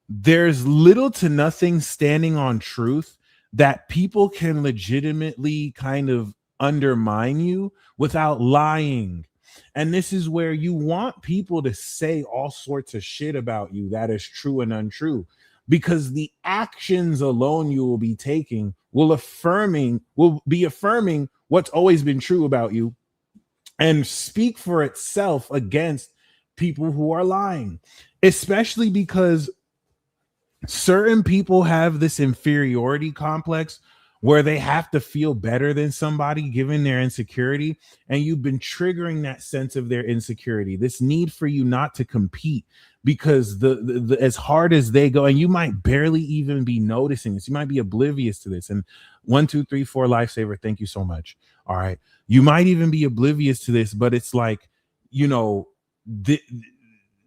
There's little to nothing standing on truth that people can legitimately kind of undermine you without lying. And this is where you want people to say all sorts of shit about you that is true and untrue, because the actions alone you will be taking will be affirming what's always been true about you and speak for itself against people who are lying, especially because certain people have this inferiority complex where they have to feel better than somebody given their insecurity, and you've been triggering that sense of their insecurity, this need for you not to compete, because the as hard as they go, and you might barely even be noticing this, you might be oblivious to this. And 1 2 3 4 lifesaver, thank you so much. All right, you might even be oblivious to this, but it's like, you know,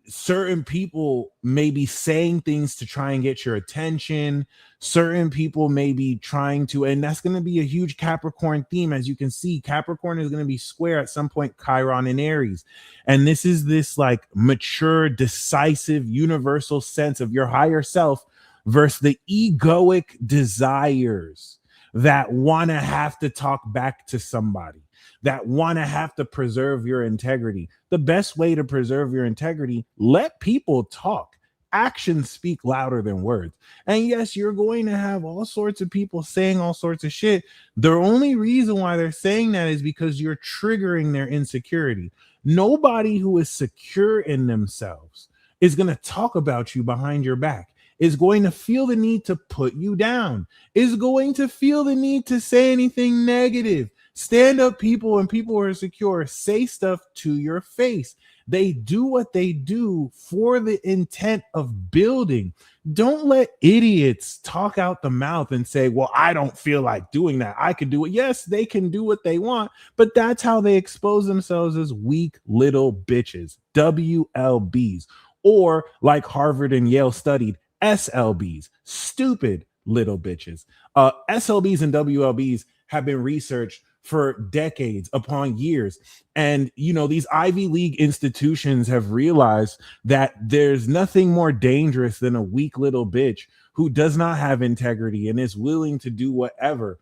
certain people may be saying things to try and get your attention. Certain people may be trying to, and that's going to be a huge Capricorn theme. As you can see, Capricorn is going to be square at some point Chiron in Aries. And this is this like mature, decisive, universal sense of your higher self versus the egoic desires that want to have to talk back to somebody, that want to have to preserve your integrity. The best way to preserve your integrity, let people talk. Actions speak louder than words. And yes, you're going to have all sorts of people saying all sorts of shit. The only reason why they're saying that is because you're triggering their insecurity. Nobody who is secure in themselves is going to talk about you behind your back, is going to feel the need to put you down, is going to feel the need to say anything negative. Stand up people and people who are secure say stuff to your face. They do what they do for the intent of building. Don't let idiots talk out the mouth and say, well, I don't feel like doing that, I can do it. Yes, they can do what they want, but that's how they expose themselves, as weak little bitches, WLBs, or like Harvard and Yale studied, SLBs, stupid little bitches. SLBs and WLBs have been researched for decades upon years. And, you know, these Ivy League institutions have realized that there's nothing more dangerous than a weak little bitch who does not have integrity and is willing to do whatever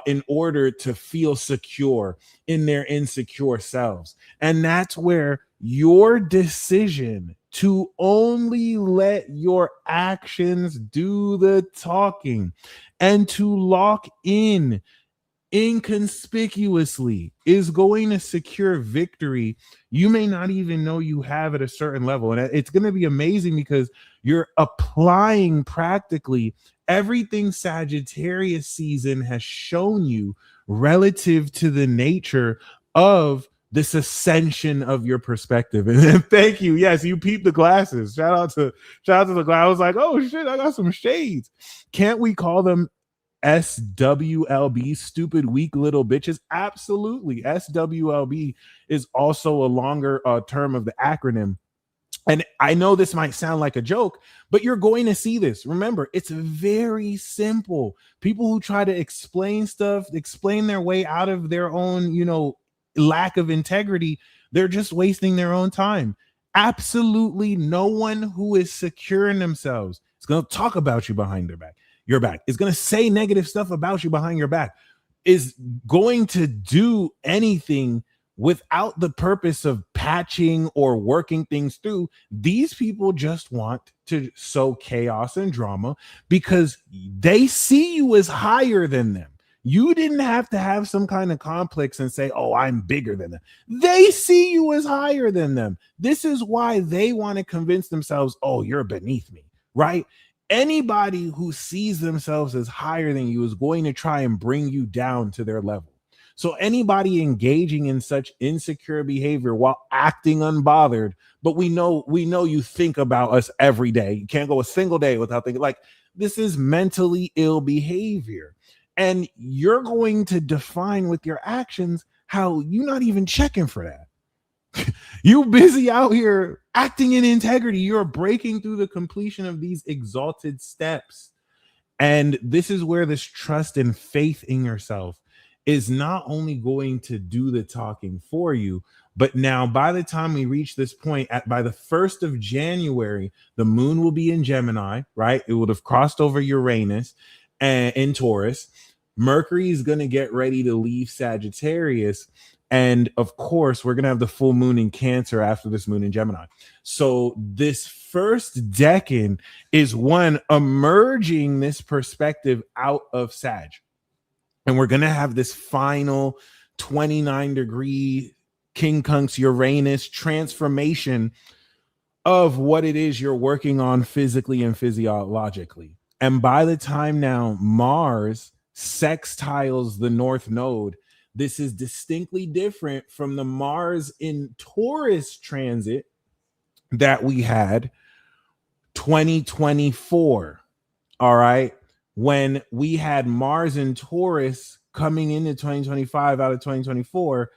in order to feel secure in their insecure selves. And that's where your decision to only let your actions do the talking and to lock in inconspicuously is going to secure victory you may not even know you have at a certain level. And it's going to be amazing because you're applying practically everything Sagittarius season has shown you relative to the nature of this ascension of your perspective. And thank you. Yes, you peeped the glasses. Shout out to the glass. I was like, oh shit, I got some shades. Can't we call them SWLB, stupid weak little bitches? Absolutely. SWLB is also a longer term of the acronym. And I know this might sound like a joke, but you're going to see this. Remember, it's very simple. People who try to explain stuff, explain their way out of their own, you know, lack of integrity, they're just wasting their own time. Absolutely no one who is secure in themselves is going to talk about you behind their back. Your back is going to say negative stuff about you behind your back. is going to do anything without the purpose of patching or working things through. These people just want to sow chaos and drama because they see you as higher than them. You didn't have to have some kind of complex and say, oh, I'm bigger than them. They see you as higher than them. This is why they want to convince themselves, oh, you're beneath me, right? Anybody who sees themselves as higher than you is going to try and bring you down to their level. So anybody engaging in such insecure behavior while acting unbothered, but we know you think about us every day. You can't go a single day without thinking, like, this is mentally ill behavior. And you're going to define with your actions how you're not even checking for that. You busy out here acting in integrity. You're breaking through the completion of these exalted steps. And this is where this trust and faith in yourself is not only going to do the talking for you, but now by the time we reach this point, by the 1st of January, the moon will be in Gemini, right? It would have crossed over Uranus and in Taurus. Mercury is going to get ready to leave Sagittarius. And of course, we're going to have the full moon in Cancer after this moon in Gemini. So this first decan is one emerging this perspective out of Sag. And we're going to have this final 29-degree quincunx Uranus transformation of what it is you're working on physically and physiologically. And by the time now Mars sextiles the North Node, this is distinctly different from the Mars in Taurus transit that we had 2024. All right. When we had Mars in Taurus coming into 2025 out of 2024,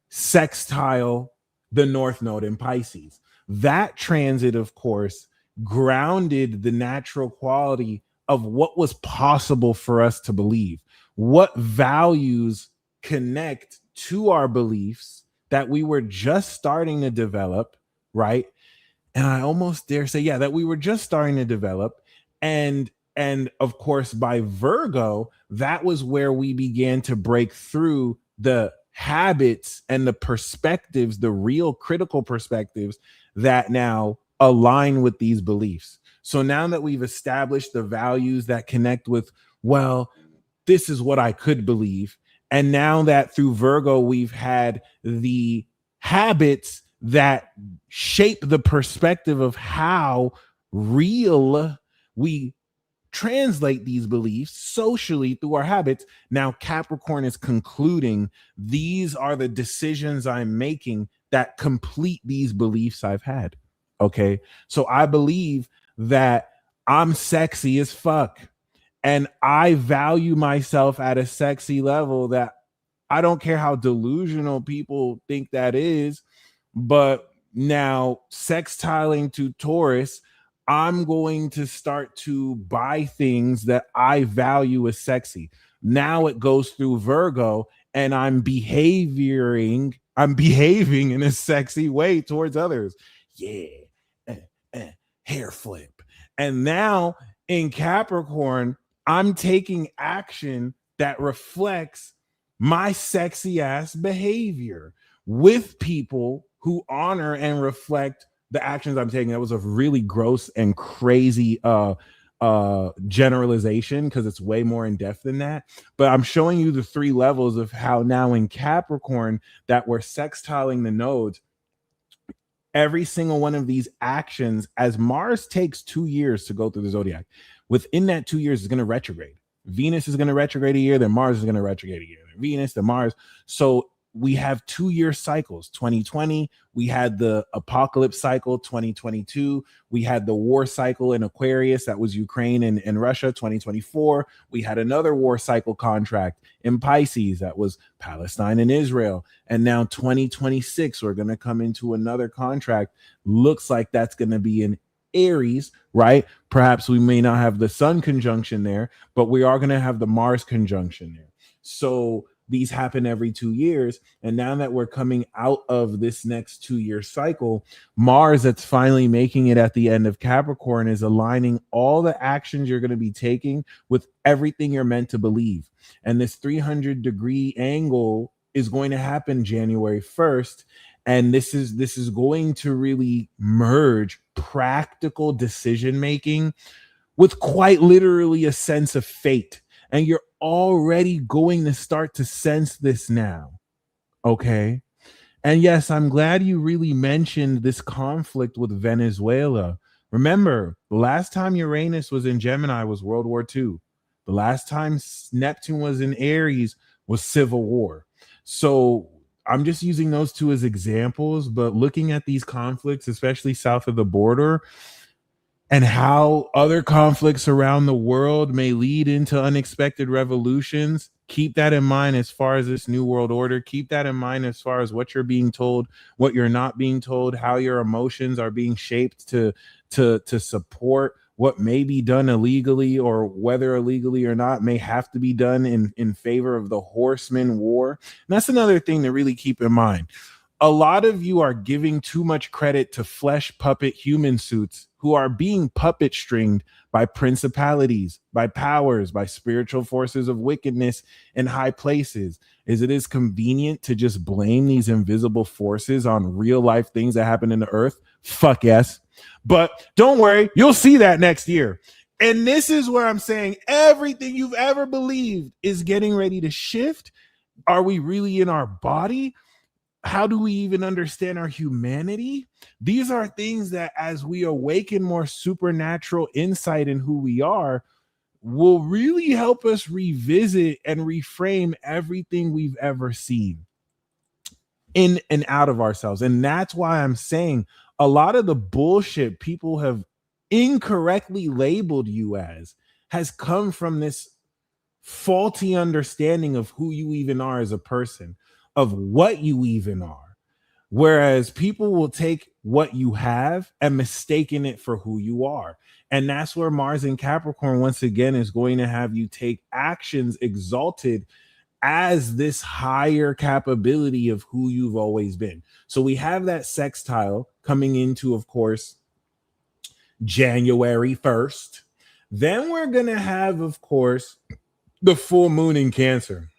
sextile the North Node in Pisces. That transit, of course, grounded the natural quality of what was possible for us to believe, what values connect to our beliefs that we were just starting to develop, right? And I almost dare say, that we were just starting to develop. And of course, by Virgo, that was where we began to break through the habits and the perspectives, the real critical perspectives that now align with these beliefs. So now that we've established the values that connect with, well, this is what I could believe. And now that through Virgo, we've had the habits that shape the perspective of how real we translate these beliefs socially through our habits. Now Capricorn is concluding, these are the decisions I'm making that complete these beliefs I've had. Okay. So I believe that I'm sexy as fuck. And I value myself at a sexy level that I don't care how delusional people think that is. But now sextiling to Taurus, I'm going to start to buy things that I value as sexy. Now it goes through Virgo and I'm behaving in a sexy way towards others. Yeah. Hair flip. And now in Capricorn, I'm taking action that reflects my sexy ass behavior with people who honor and reflect the actions I'm taking. That was a really gross and crazy generalization because it's way more in depth than that. But I'm showing you the 3 levels of how now in Capricorn that we're sextiling the nodes. Every single one of these actions, as Mars takes 2 years to go through the zodiac, within that 2 years is going to retrograde. Venus is going to retrograde a year, then Mars is going to retrograde a year. Then Venus, then Mars. So we have 2-year cycles. 2020, we had the apocalypse cycle. 2022, we had the war cycle in Aquarius. That was Ukraine and Russia. 2024, we had another war cycle contract in Pisces. That was Palestine and Israel. And now 2026, we're going to come into another contract. Looks like that's going to be in Aries, right? Perhaps we may not have the Sun conjunction there, but we are going to have the Mars conjunction there. So these happen every 2 years. And now that we're coming out of this next 2 year cycle, Mars, that's finally making it at the end of Capricorn, is aligning all the actions you're going to be taking with everything you're meant to believe. And this 300-degree angle is going to happen January 1st. And this is going to really merge practical decision making with quite literally a sense of fate. And you're already going to start to sense this now. Okay. And yes, I'm glad you really mentioned this conflict with Venezuela. Remember, the last time Uranus was in Gemini was World War II. The last time Neptune was in Aries was Civil War. So I'm just using those two as examples, but looking at these conflicts, especially south of the border, and how other conflicts around the world may lead into unexpected revolutions. Keep that in mind as far as this new world order. Keep that in mind as far as what you're being told, what you're not being told, how your emotions are being shaped to support what may be done illegally, or whether illegally or not may have to be done in favor of the horseman war. And that's another thing to really keep in mind. A lot of you are giving too much credit to flesh puppet human suits who are being puppet stringed by principalities, by powers, by spiritual forces of wickedness in high places. Is it as convenient to just blame these invisible forces on real life things that happen in the earth? Fuck yes. But don't worry, you'll see that next year. And this is where I'm saying everything you've ever believed is getting ready to shift. Are we really in our body? How do we even understand our humanity? These are things that, as we awaken more supernatural insight in who we are, will really help us revisit and reframe everything we've ever seen in and out of ourselves. And that's why I'm saying a lot of the bullshit people have incorrectly labeled you as has come from this faulty understanding of who you even are as a person, of what you even are. Whereas people will take what you have and mistaken it for who you are. And that's where Mars in Capricorn, once again, is going to have you take actions exalted as this higher capability of who you've always been. So we have that sextile coming into, of course, January 1st. Then we're going to have, of course, the full moon in Cancer,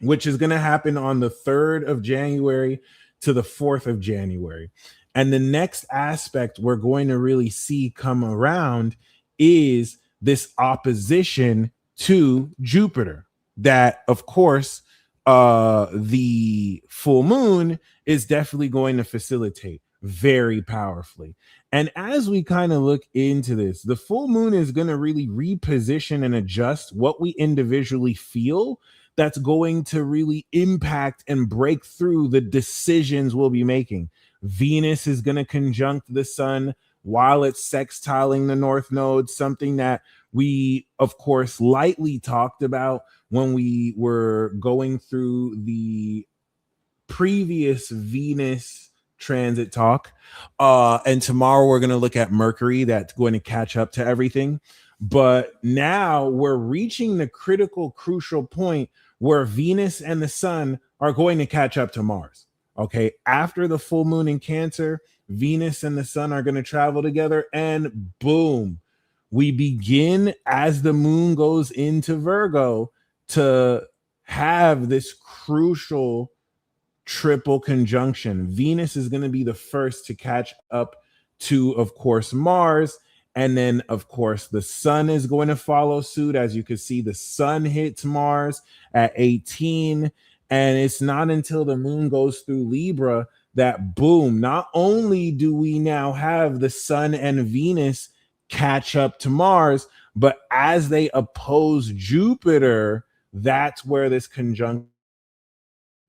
which is going to happen on the 3rd of January to the 4th of January. And the next aspect we're going to really see come around is this opposition to Jupiter. That, of course, the full moon is definitely going to facilitate very powerfully. And as we kind of look into this, the full moon is going to really reposition and adjust what we individually feel. That's going to really impact and break through the decisions we'll be making. Venus is going to conjunct the sun while it's sextiling the North Node, something that we, of course, lightly talked about when we were going through the previous Venus transit talk. And tomorrow we're going to look at Mercury, that's going to catch up to everything. But now we're reaching the critical, crucial point where Venus and the sun are going to catch up to Mars. Okay. After the full moon in Cancer, Venus and the sun are going to travel together, and boom, we begin, as the moon goes into Virgo, to have this crucial triple conjunction. Venus is going to be the first to catch up to, of course, Mars. And then, of course, the sun is going to follow suit. As you can see, the sun hits Mars at 18. And it's not until the moon goes through Libra that, boom, not only do we now have the sun and Venus catch up to Mars, but as they oppose Jupiter, that's where this conjunction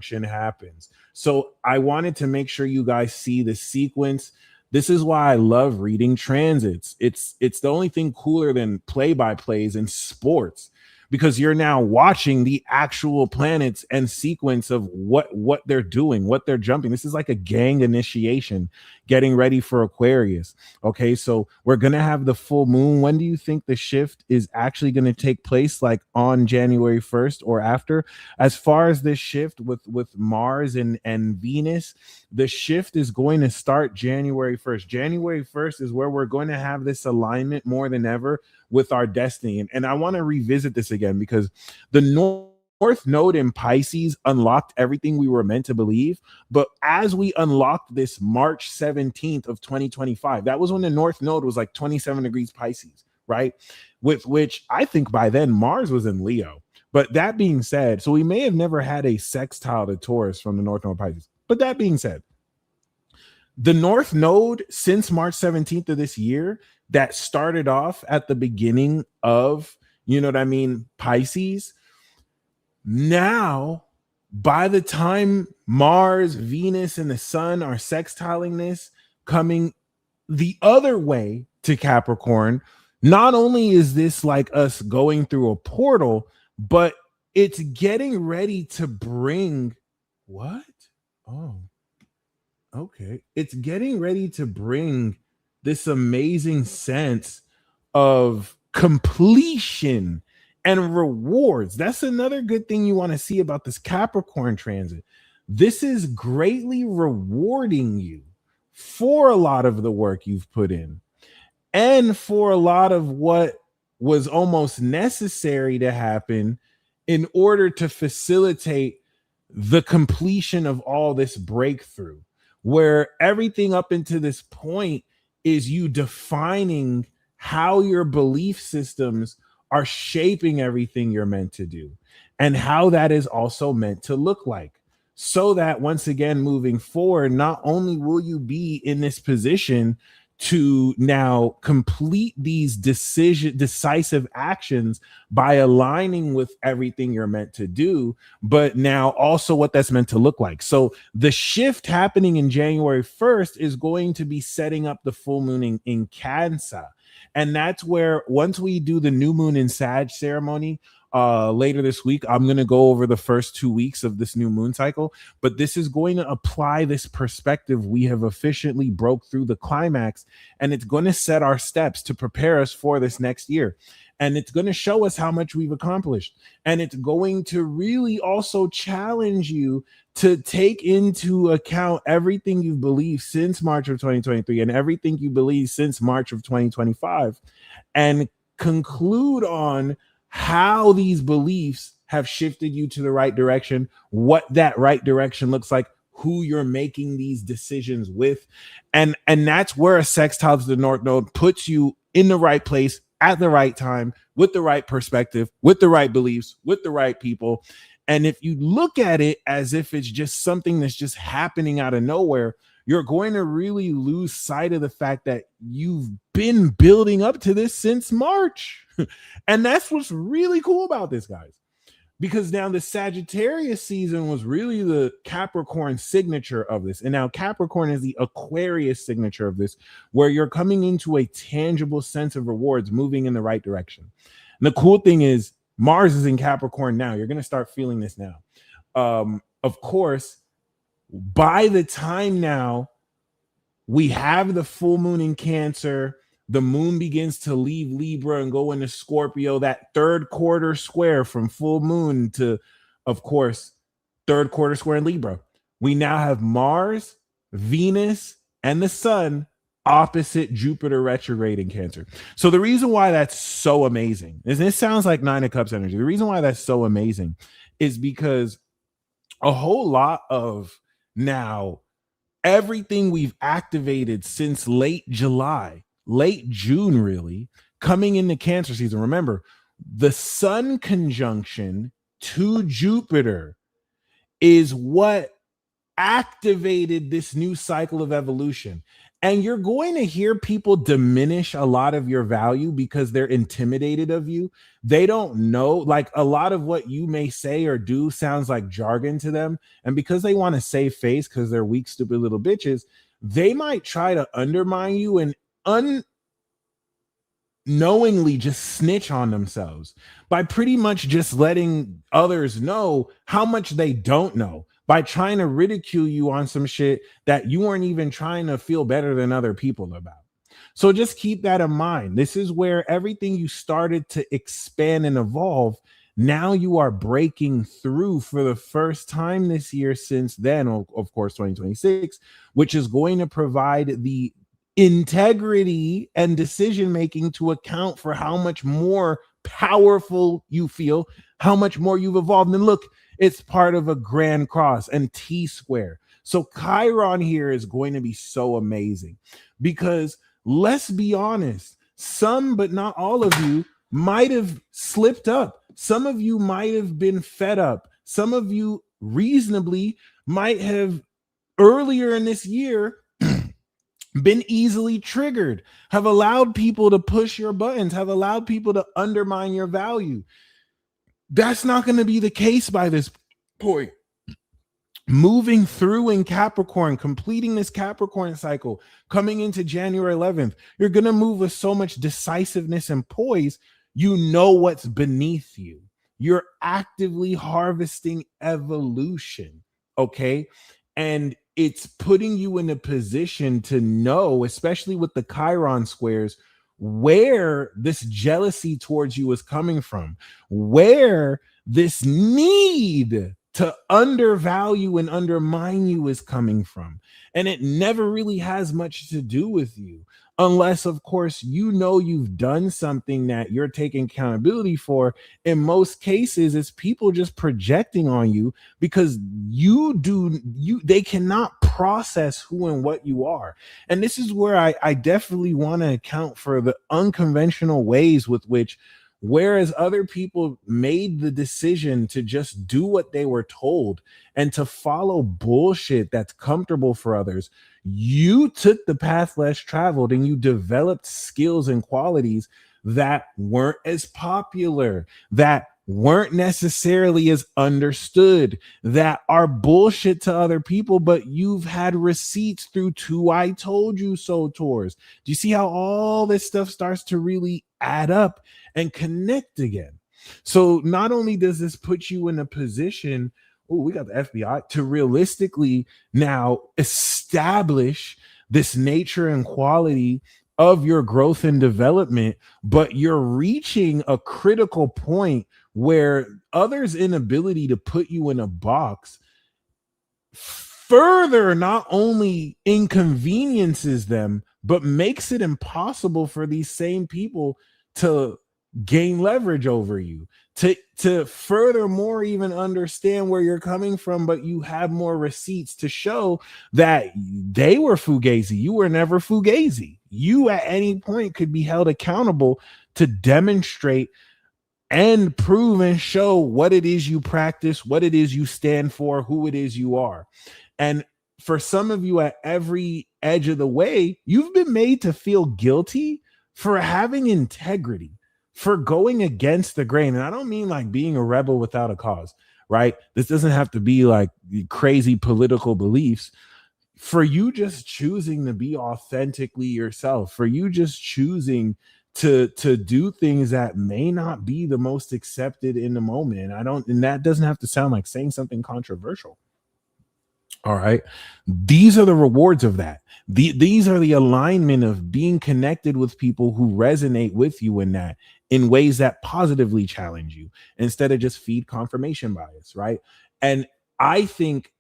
happens. So I wanted to make sure you guys see the sequence. This is why I love reading transits. It's the only thing cooler than play-by-plays in sports, because you're now watching the actual planets and sequence of what they're doing, what they're jumping. This is like a gang initiation, getting ready for Aquarius. Okay, so we're gonna have the full moon. When do you think the shift is actually going to take place? Like on January 1st or after? As far as this shift with Mars and Venus, the shift is going to start January 1st. January 1st is where we're going to have this alignment more than ever with our destiny. And I want to revisit this again because the North Node in Pisces unlocked everything we were meant to believe. But as we unlocked this March 17th of 2025, that was when the North Node was like 27 degrees Pisces, right? With which I think by then Mars was in Leo. But that being said, so we may have never had a sextile to Taurus from the North Node Pisces. But that being said, the North Node since March 17th of this year that started off at the beginning of, you know what I mean, Pisces, now by the time Mars, Venus, and the Sun are sextiling this, coming the other way to Capricorn, not only is this like us going through a portal, but it's getting ready to bring what? Oh, okay. It's getting ready to bring this amazing sense of completion and rewards. That's another good thing you want to see about this Capricorn transit. This is greatly rewarding you for a lot of the work you've put in and for a lot of what was almost necessary to happen in order to facilitate the completion of all this breakthrough, where everything up into this point is you defining how your belief systems are shaping everything you're meant to do and how that is also meant to look like. So that once again, moving forward, not only will you be in this position to now complete these decisive actions by aligning with everything you're meant to do, but now also what that's meant to look like. So the shift happening in January 1st is going to be setting up the full moon in Cancer. And that's where once we do the new moon in Sag ceremony, later this week, I'm going to go over the first 2 weeks of this new moon cycle, but this is going to apply this perspective. We have efficiently broke through the climax, and it's going to set our steps to prepare us for this next year. And it's going to show us how much we've accomplished. And it's going to really also challenge you to take into account everything you've believed since March of 2023 and everything you believe since March of 2025 and conclude on how these beliefs have shifted you to the right direction, what that right direction looks like, who you're making these decisions with. And that's where a sextile to the North Node puts you in the right place at the right time, with the right perspective, with the right beliefs, with the right people. And if you look at it as if it's just something that's just happening out of nowhere, you're going to really lose sight of the fact that you've been building up to this since March. And that's what's really cool about this, guys. Because now the Sagittarius season was really the Capricorn signature of this. And now Capricorn is the Aquarius signature of this, where you're coming into a tangible sense of rewards, moving in the right direction. And the cool thing is Mars is in Capricorn now. You're going to start feeling this now. Of course, by the time now we have the full moon in Cancer, the moon begins to leave Libra and go into Scorpio, that third quarter square from full moon to, of course, third quarter square in Libra. We now have Mars, Venus, and the Sun opposite Jupiter retrograde in Cancer. So the reason why that's so amazing is, this sounds like Nine of Cups energy. The reason why that's so amazing is because a whole lot of now everything we've activated since late July, late June, really, coming into Cancer season. Remember, the Sun conjunction to Jupiter is what activated this new cycle of evolution. And you're going to hear people diminish a lot of your value because they're intimidated of you. They don't know, like a lot of what you may say or do sounds like jargon to them. And because they want to save face because they're weak, stupid little bitches, they might try to undermine you and unknowingly just snitch on themselves by pretty much just letting others know how much they don't know, by trying to ridicule you on some shit that you weren't even trying to feel better than other people about. So just keep that in mind. This is where everything you started to expand and evolve, now you are breaking through for the first time this year since then, of course, 2026, which is going to provide the integrity and decision making to account for how much more powerful you feel, how much more you've evolved. And look, it's part of a grand cross and T square. So Chiron here is going to be so amazing because let's be honest, some, but not all of you, might have slipped up. Some of you might have been fed up. Some of you reasonably might have earlier in this year been easily triggered, have allowed people to push your buttons, have allowed people to undermine your value. That's not going to be the case by this point. Moving through in Capricorn, completing this Capricorn cycle, coming into January 11th, you're going to move with so much decisiveness and poise. You know what's beneath you. You're actively harvesting evolution, okay? And it's putting you in a position to know, especially with the Chiron squares, where this jealousy towards you is coming from, where this need to undervalue and undermine you is coming from. And it never really has much to do with you, unless, of course, you know you've done something that you're taking accountability for. In most cases, it's people just projecting on you because they cannot process who and what you are. And this is where I definitely want to account for the unconventional ways with which, whereas other people made the decision to just do what they were told and to follow bullshit that's comfortable for others, you took the path less traveled and you developed skills and qualities that weren't as popular, that weren't necessarily as understood, that are bullshit to other people, but you've had receipts through two I told you so tours. Do you see how all this stuff starts to really add up and connect again? So not only does this put you in a position, oh, we got the FBI, to realistically now establish this nature and quality of your growth and development, but you're reaching a critical point where others' inability to put you in a box further not only inconveniences them, but makes it impossible for these same people to gain leverage over you, to furthermore even understand where you're coming from, but you have more receipts to show that they were fugazi. You were never fugazi. You at any point could be held accountable to demonstrate and prove and show what it is you practice, what it is you stand for, who it is you are. And for some of you at every edge of the way, you've been made to feel guilty for having integrity, for going against the grain. And I don't mean like being a rebel without a cause, right? This doesn't have to be like crazy political beliefs. For you just choosing to be authentically yourself, for you just choosing to do things that may not be the most accepted in the moment. And that doesn't have to sound like saying something controversial. All right. These are the rewards of that. These are the alignment of being connected with people who resonate with you in ways that positively challenge you instead of just feed confirmation bias. Right. And I think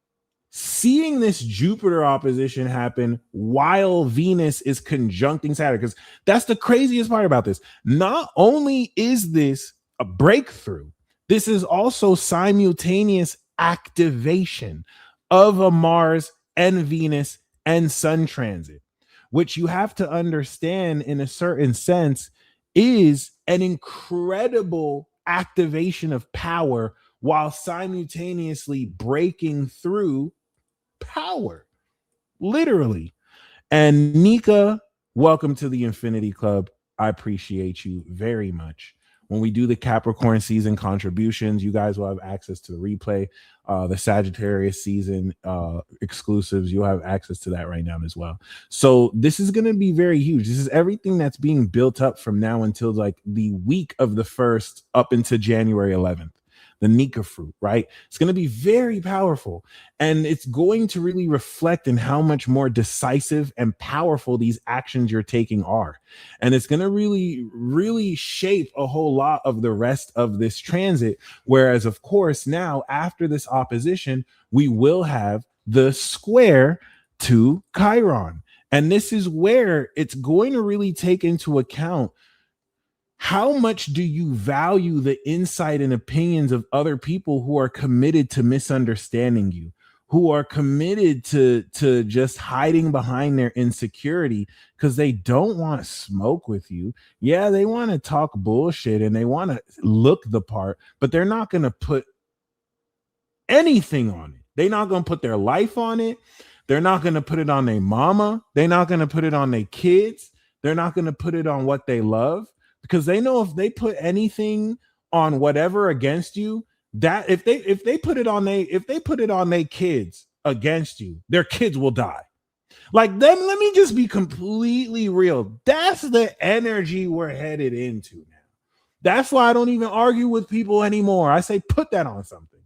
seeing this Jupiter opposition happen while Venus is conjuncting Saturn, because that's the craziest part about this. Not only is this a breakthrough, this is also simultaneous activation of a Mars and Venus and Sun transit, which you have to understand in a certain sense is an incredible activation of power while simultaneously breaking through power, literally. And Nika, welcome to the Infinity Club. I appreciate you very much. When we do the Capricorn season contributions, you guys will have access to the replay. The Sagittarius season exclusives, you'll have access to that right now as well. So this is going to be very huge. This is everything that's being built up from now until like the week of the 1st up into January 11th. the Nika fruit, right? It's going to be very powerful. And it's going to really reflect in how much more decisive and powerful these actions you're taking are. And it's going to really, really shape a whole lot of the rest of this transit. Whereas, of course, now after this opposition, we will have the square to Chiron. And this is where it's going to really take into account how much do you value the insight and opinions of other people who are committed to misunderstanding you, who are committed to just hiding behind their insecurity because they don't want to smoke with you. Yeah, they want to talk bullshit and they want to look the part, but they're not going to put anything on it. They're not going to put their life on it. They're not going to put it on their mama. They're not going to put it on their kids. They're not going to put it on what they love, because they know if they put anything on whatever against you, that if they put it on their kids against you, their kids will die. Like them, let me just be completely real. That's the energy we're headed into now. That's why I don't even argue with people anymore. I say put that on something.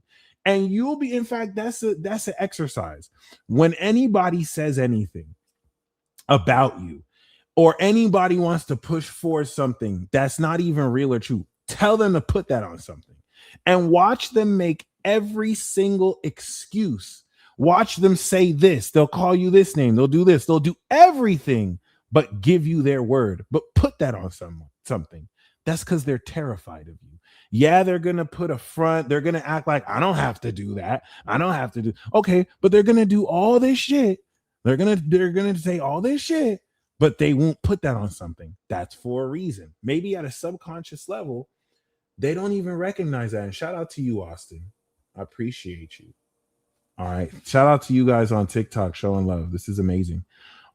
And you'll be, in fact, that's an exercise. When anybody says anything about you, or anybody wants to push forward something that's not even real or true, tell them to put that on something and watch them make every single excuse. Watch them say this. They'll call you this name. They'll do this. They'll do everything but give you their word. But put that on something. That's because they're terrified of you. Yeah, they're going to put a front. They're going to act like, I don't have to do that. I don't have to do. Okay, but they're going to do all this shit. They're going to say all this shit, but they won't put that on something. That's for a reason. Maybe at a subconscious level, they don't even recognize that. And shout out to you, Austin. I appreciate you. All right. Shout out to you guys on TikTok showing love. This is amazing.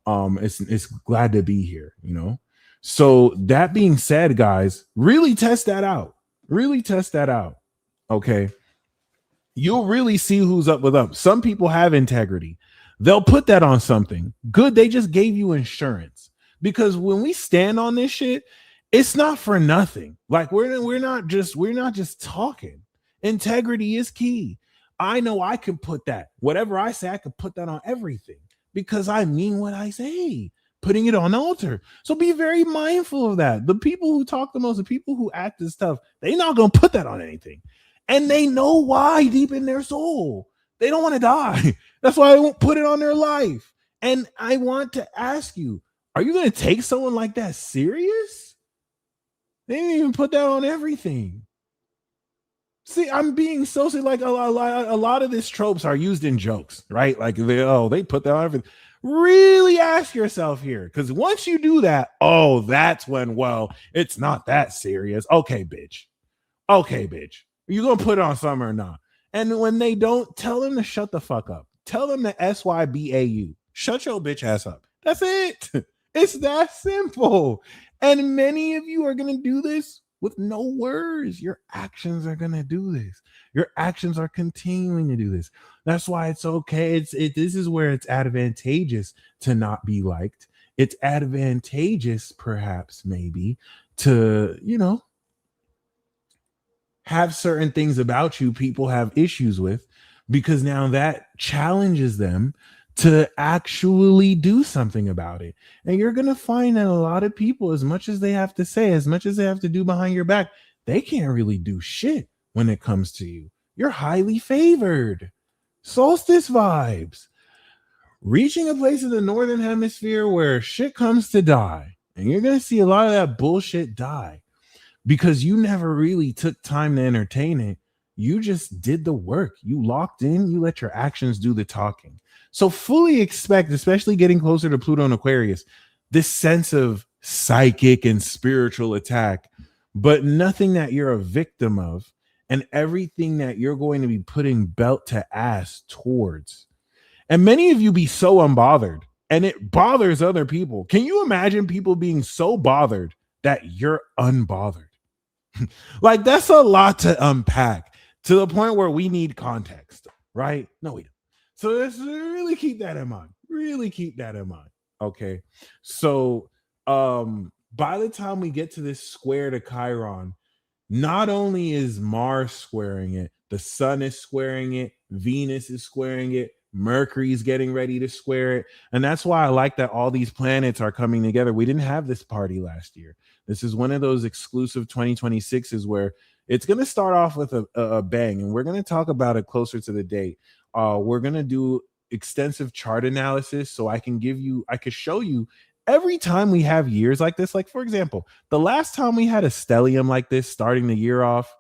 It's glad to be here, you know. So that being said, guys, really test that out. Really test that out. Okay. You'll really see who's up with up. Some people have integrity. They'll put that on something. Good, they just gave you insurance. Because when we stand on this shit, it's not for nothing. Like we're not just talking. Integrity is key. I know I can put that. Whatever I say, I can put that on everything because I mean what I say. Putting it on the altar. So be very mindful of that. The people who talk the most, the people who act this stuff, they're not going to put that on anything. And they know why deep in their soul. They don't want to die. That's why they won't put it on their life. And I want to ask you, are you going to take someone like that serious? They didn't even put that on everything. See, I'm being so like a lot of these tropes are used in jokes, right? Like they put that on everything. Really ask yourself here, because once you do that, that's when, it's not that serious. Okay, bitch. You gonna put it on something or not? And when they don't, tell them to shut the fuck up. Tell them to SYBAU. Shut your bitch ass up. That's it. It's that simple. And many of you are gonna do this with no words. Your actions are gonna do this. Your actions are continuing to do this. That's why it's okay. This is where it's advantageous to not be liked. It's advantageous, perhaps, maybe, to, have certain things about you people have issues with, because now that challenges them to actually do something about it. And you're going to find that a lot of people, as much as they have to say, as much as they have to do behind your back, they can't really do shit when it comes to you. You're highly favored. Solstice vibes. Reaching a place in the northern hemisphere where shit comes to die. And you're going to see a lot of that bullshit die because you never really took time to entertain it. You just did the work. You locked in. You let your actions do the talking. So fully expect, especially getting closer to Pluto and Aquarius, this sense of psychic and spiritual attack, but nothing that you're a victim of, and everything that you're going to be putting belt to ass towards. And many of you be so unbothered, and it bothers other people. Can you imagine people being so bothered that you're unbothered? Like, that's a lot to unpack, to the point where we need context, right? No, we don't. So let's really keep that in mind. Really keep that in mind. Okay. So by the time we get to this square to Chiron, Not only is Mars squaring it, the sun is squaring it, Venus is squaring it, Mercury's getting ready to square it. And that's why I like that all these planets are coming together. We didn't have this party last year. This is one of those exclusive 2026s where it's going to start off with a bang, and we're going to talk about it closer to the date. We're going to do extensive chart analysis so I could show you every time we have years like this. Like, for example, the last time we had a stellium like this starting the year off,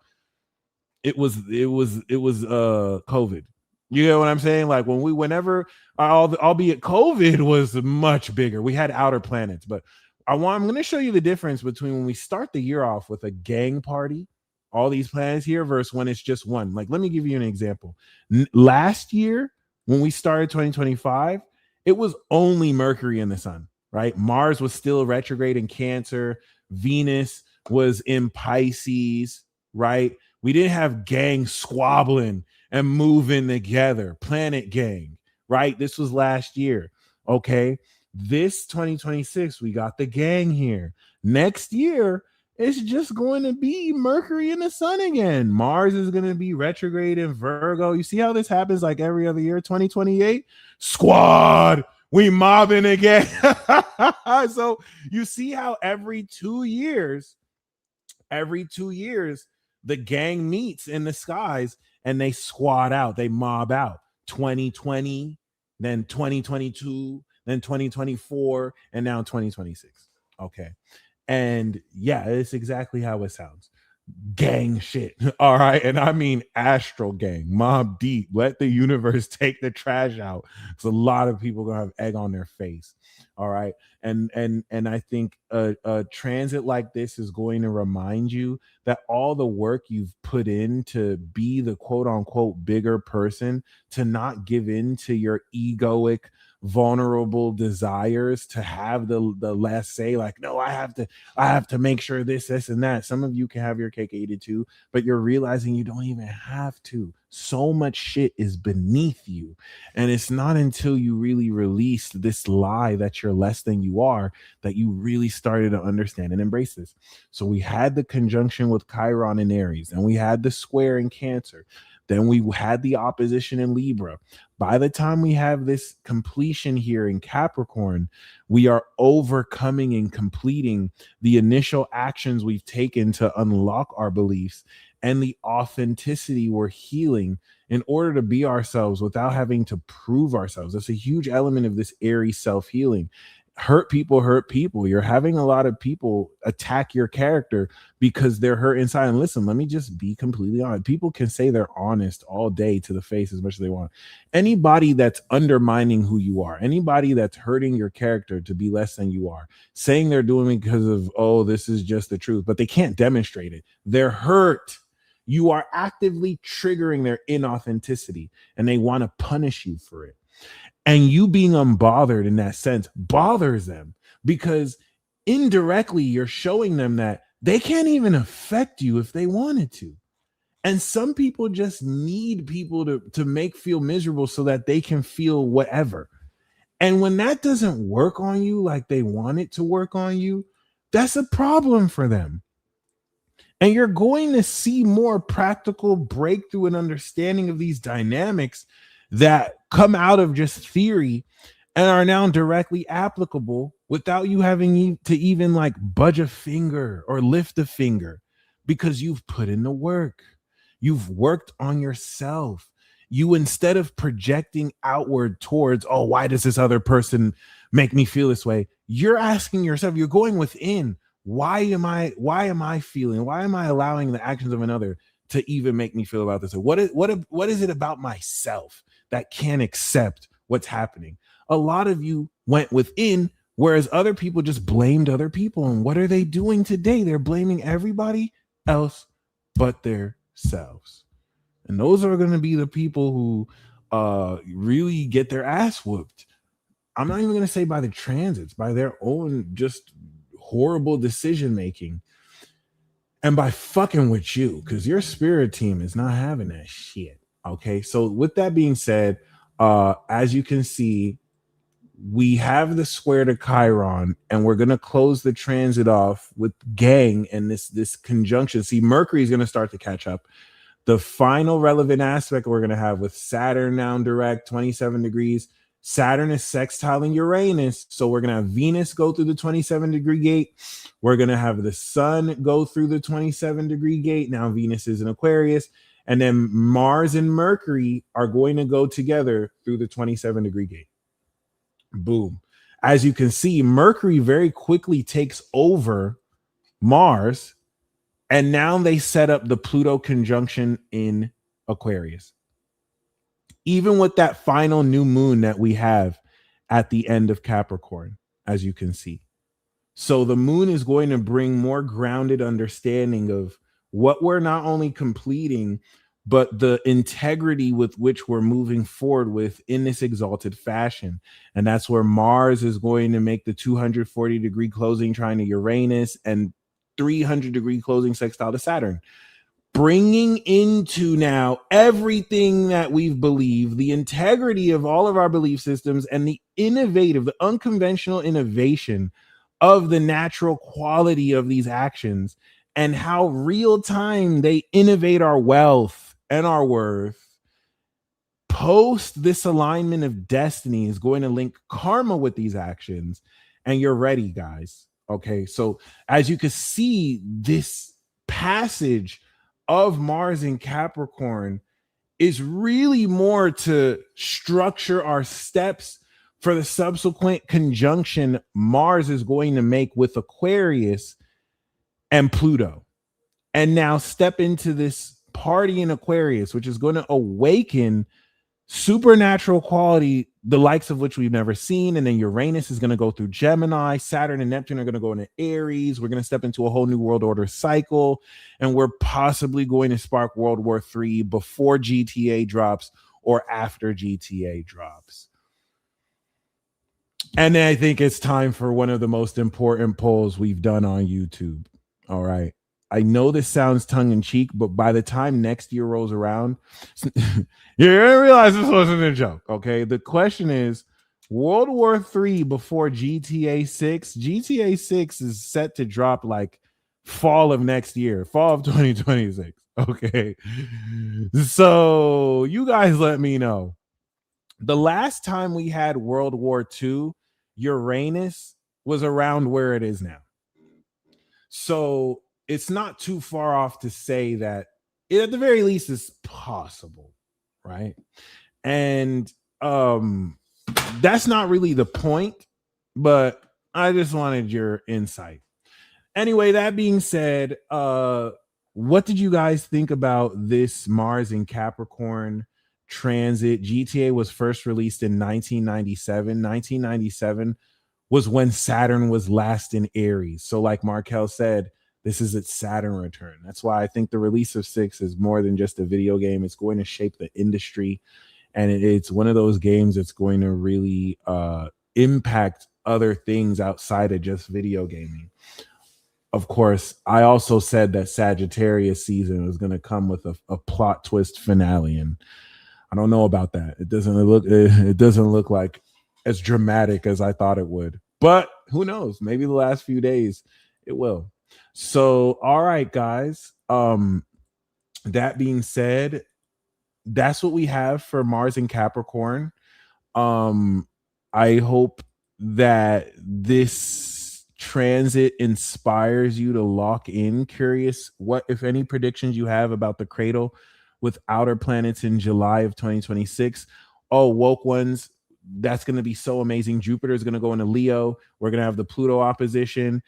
it was COVID. You know what I'm saying? Like whenever albeit COVID was much bigger. We had outer planets, but I'm going to show you the difference between when we start the year off with a gang party, all these planets here, versus when it's just one. Like, let me give you an example. Last year, when we started 2025, it was only Mercury and the sun, right? Mars was still retrograde in Cancer. Venus was in Pisces, right? We didn't have gang squabbling and moving together, planet gang, right? This was last year. Okay. This 2026, we got the gang here. Next year, it's just going to be Mercury and the sun again. Mars is going to be retrograde in Virgo. You see how this happens like every other year? 2028, squad, we mobbing again. So you see how every 2 years, the gang meets in the skies and they squad out, they mob out. 2020, then 2022, then 2024, and now 2026. Okay. And yeah, it's exactly how it sounds. Gang shit. All right. And I mean astral gang, mob deep. Let the universe take the trash out. So a lot of people gonna have egg on their face. All right. And I think a transit like this is going to remind you that all the work you've put in to be the quote unquote bigger person, to not give in to your egoic vulnerable desires, to have the last say, like, no, I have to make sure this and that. Some of you can have your cake eaten too, but you're realizing you don't even have to. So much shit is beneath you. And it's not until you really released this lie that you're less than you are that you really started to understand and embrace this. So we had the conjunction with Chiron in Aries, and we had the square in Cancer. Then we had the opposition in Libra. By the time we have this completion here in Capricorn, we are overcoming and completing the initial actions we've taken to unlock our beliefs and the authenticity we're healing in order to be ourselves without having to prove ourselves. That's a huge element of this Aries self-healing. Hurt people. You're having a lot of people attack your character because they're hurt inside. And listen, let me just be completely honest. People can say they're honest all day to the face as much as they want. Anybody that's undermining who you are, anybody that's hurting your character to be less than you are, saying they're doing it because of, oh, this is just the truth, but they can't demonstrate it. They're hurt. You are actively triggering their inauthenticity, and they want to punish you for it. And you being unbothered in that sense bothers them, because indirectly you're showing them that they can't even affect you if they wanted to. And some people just need people to make feel miserable so that they can feel whatever. And when that doesn't work on you like they want it to work on you, that's a problem for them. And you're going to see more practical breakthrough and understanding of these dynamics that come out of just theory and are now directly applicable without you having to even like budge a finger or lift a finger, because you've put in the work. You've worked on yourself. You, instead of projecting outward towards, oh, why does this other person make me feel this way? You're asking yourself, you're going within. Why am I feeling? Why am I allowing the actions of another to even make me feel about this? What is it about myself that can't accept what's happening? A lot of you went within, whereas other people just blamed other people. And what are they doing today? They're blaming everybody else but themselves. And those are going to be the people who really get their ass whooped. I'm not even going to say by the transits, by their own just horrible decision making, and by fucking with you, because your spirit team is not having that shit. Okay, so with that being said, as you can see, we have the square to Chiron, and we're going to close the transit off with gang and this conjunction. See, Mercury is going to start to catch up. The final relevant aspect we're going to have with Saturn now in direct 27 degrees. Saturn is sextiling Uranus. So we're going to have Venus go through the 27-degree gate. We're going to have the sun go through the 27-degree gate. Now Venus is in Aquarius. And then Mars and Mercury are going to go together through the 27-degree gate. Boom. As you can see, Mercury very quickly takes over Mars. And now they set up the Pluto conjunction in Aquarius. Even with that final new moon that we have at the end of Capricorn, as you can see. So the moon is going to bring more grounded understanding of what we're not only completing, but the integrity with which we're moving forward with in this exalted fashion. And that's where Mars is going to make the 240-degree closing trine to Uranus and 300-degree closing sextile to Saturn, bringing into now everything that we've believed, the integrity of all of our belief systems, and the innovative, the unconventional innovation of the natural quality of these actions, and how real time they innovate our wealth and our worth. Post this alignment of destiny is going to link karma with these actions, and you're ready, guys. Okay, so as you can see, this passage of Mars in Capricorn is really more to structure our steps for the subsequent conjunction Mars is going to make with Aquarius and Pluto. And now step into this party in Aquarius, which is going to awaken supernatural quality, the likes of which we've never seen. And then Uranus is going to go through Gemini. Saturn and Neptune are going to go into Aries. We're going to step into a whole new world order cycle. And we're possibly going to spark World War III before GTA drops or after GTA drops. And then I think it's time for one of the most important polls we've done on YouTube. All right. I know this sounds tongue in cheek, but by the time next year rolls around, you're going to realize this wasn't a joke. Okay. The question is World War III before GTA 6. GTA 6 is set to drop like fall of next year, fall of 2026. Okay. So you guys let me know. The last time we had World War II, Uranus was around where it is now. So it's not too far off to say that it, at the very least, is possible, right? And that's not really the point, but I just wanted your insight. Anyway, that being said, what did you guys think about this Mars in Capricorn transit? GTA was first released in 1997. 1997 was when Saturn was last in Aries. So like Markel said, this is its Saturn return. That's why I think the release of 6 is more than just a video game. It's going to shape the industry. And it's one of those games that's going to really impact other things outside of just video gaming. Of course, I also said that Sagittarius season was going to come with a plot twist finale. And I don't know about that. It doesn't look like as dramatic as I thought it would. But who knows? Maybe the last few days it will. So, all right, guys. That being said, that's what we have for Mars and Capricorn. I hope that this transit inspires you to lock in. Curious what, if any, predictions you have about the cradle with outer planets in July of 2026. Oh, woke ones, that's going to be so amazing. Jupiter is going to go into Leo. We're going to have the Pluto opposition.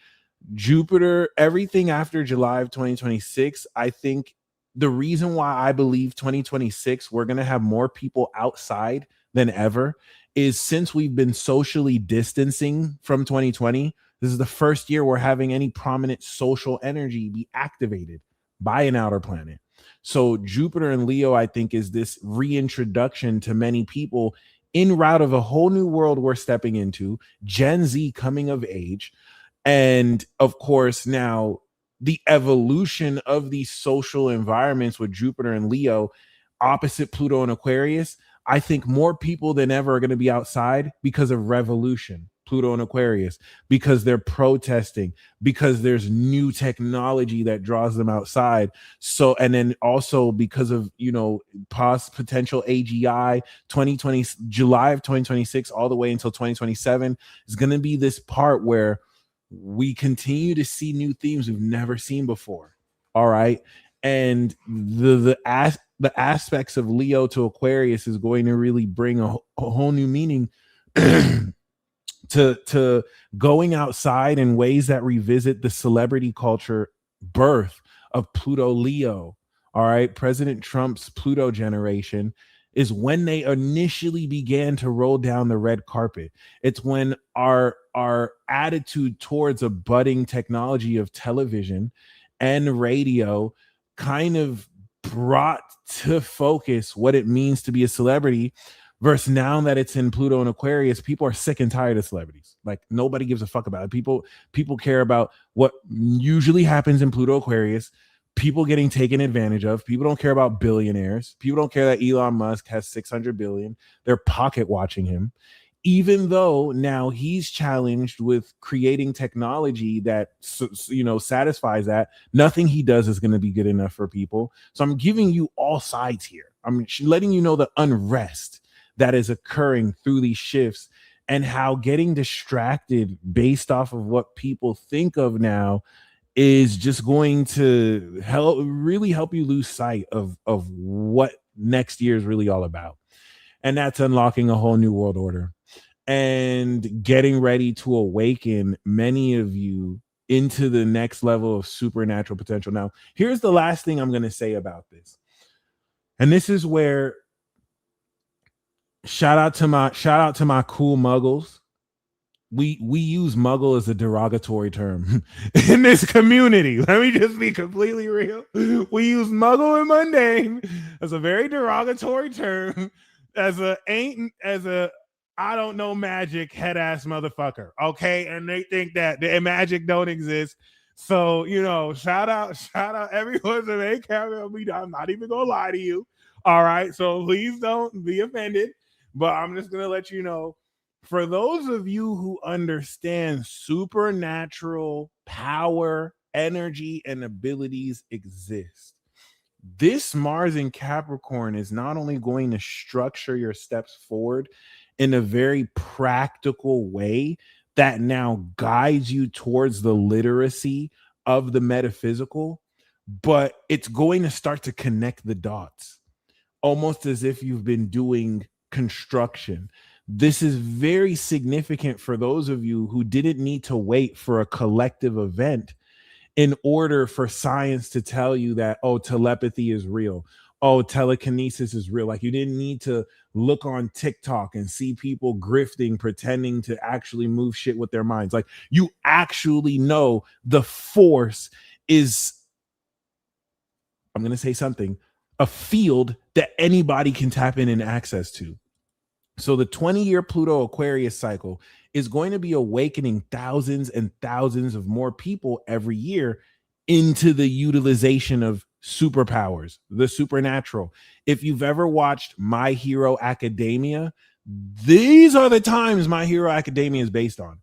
Jupiter, everything after July of 2026, I think the reason why I believe 2026 we're going to have more people outside than ever is since we've been socially distancing from 2020, this is the first year we're having any prominent social energy be activated by an outer planet. So Jupiter and Leo, I think, is this reintroduction to many people en route of a whole new world we're stepping into, Gen Z coming of age. And of course, now the evolution of these social environments with Jupiter and Leo opposite Pluto and Aquarius, I think more people than ever are going to be outside because of revolution, Pluto and Aquarius, because they're protesting, because there's new technology that draws them outside. So, and then also because of, potential AGI 2020, July of 2026, all the way until 2027 is going to be this part where we continue to see new themes we've never seen before. All right. And the aspects of Leo to Aquarius is going to really bring a whole new meaning to going outside in ways that revisit the celebrity culture birth of Pluto Leo. All right, President Trump's Pluto generation is when they initially began to roll down the red carpet. It's when our attitude towards a budding technology of television and radio kind of brought to focus what it means to be a celebrity. Versus now that it's in Pluto and Aquarius, people are sick and tired of celebrities. Like nobody gives a fuck about it. People care about what usually happens in Pluto Aquarius. People getting taken advantage of. People don't care about billionaires. People don't care that Elon Musk has 600 billion. They're pocket watching him. Even though now he's challenged with creating technology that satisfies that, nothing he does is going to be good enough for people. So I'm giving you all sides here. I'm letting you know the unrest that is occurring through these shifts and how getting distracted based off of what people think of now is just going to really help you lose sight of what next year is really all about. And that's unlocking a whole new world order and getting ready to awaken many of you into the next level of supernatural potential. Now, here's the last thing I'm going to say about this. And this is where shout out to my cool muggles. We use muggle as a derogatory term in this community. Let me just be completely real. We use muggle and mundane as a very derogatory term, as a I don't know magic head ass motherfucker. Okay, and they think that the magic don't exist. So shout out everyone's a they carry on me. I'm not even gonna lie to you. All right, so please don't be offended. But I'm just gonna let you know, for those of you who understand supernatural power, energy, and abilities exist, this Mars in Capricorn is not only going to structure your steps forward in a very practical way that now guides you towards the literacy of the metaphysical, but it's going to start to connect the dots, almost as if you've been doing construction. This is very significant for those of you who didn't need to wait for a collective event in order for science to tell you that, oh, telepathy is real. Oh, telekinesis is real. Like you didn't need to look on TikTok and see people grifting, pretending to actually move shit with their minds. Like you actually know the force is, I'm going to say something, a field that anybody can tap in and access to. So the 20-year Pluto Aquarius cycle is going to be awakening thousands and thousands of more people every year into the utilization of superpowers, the supernatural. If you've ever watched My Hero Academia, these are the times My Hero Academia is based on.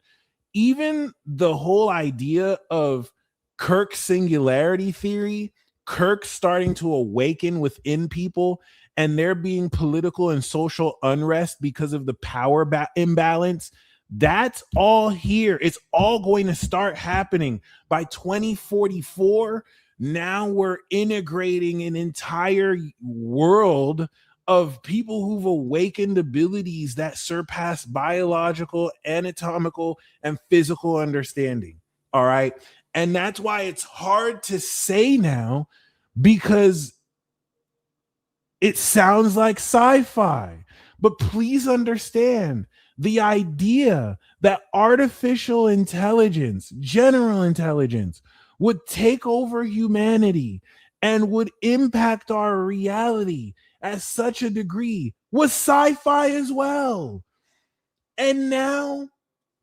Even the whole idea of Kirk's singularity theory, Kirk starting to awaken within people, and there being political and social unrest because of the power imbalance, that's all here. It's all going to start happening by 2044. Now we're integrating an entire world of people who've awakened abilities that surpass biological, anatomical, and physical understanding. All right. And that's why it's hard to say now, because it sounds like sci-fi. But please understand the idea that artificial intelligence, general intelligence, would take over humanity and would impact our reality at such a degree was sci-fi as well. And now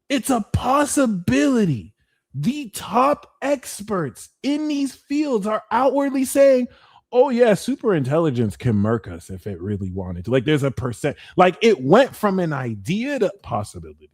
it's a possibility. The top experts in these fields are outwardly saying, oh yeah, super intelligence can murk us if it really wanted to. Like there's a percent, like it went from an idea to possibility.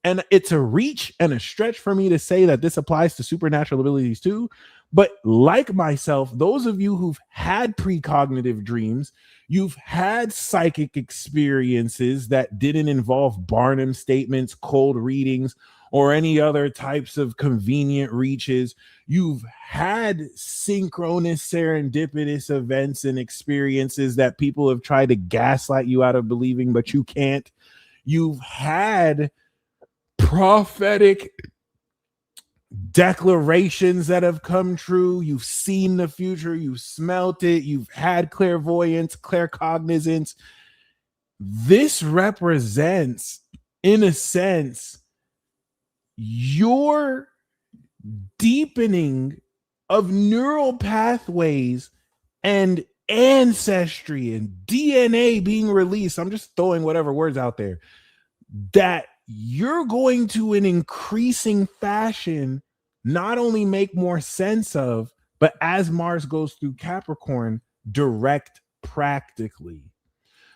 And it's a reach and a stretch for me to say that this applies to supernatural abilities too. But like myself, those of you who've had precognitive dreams, you've had psychic experiences that didn't involve Barnum statements, cold readings, or any other types of convenient reaches. You've had synchronous, serendipitous events and experiences that people have tried to gaslight you out of believing, but you can't. You've had prophetic declarations that have come true. You've seen the future, you've smelt it, you've had clairvoyance, claircognizance. This represents, in a sense, your deepening of neural pathways and ancestry and DNA being released. I'm just throwing whatever words out there that you're going to, in increasing fashion, not only make more sense of, but as Mars goes through Capricorn, direct practically.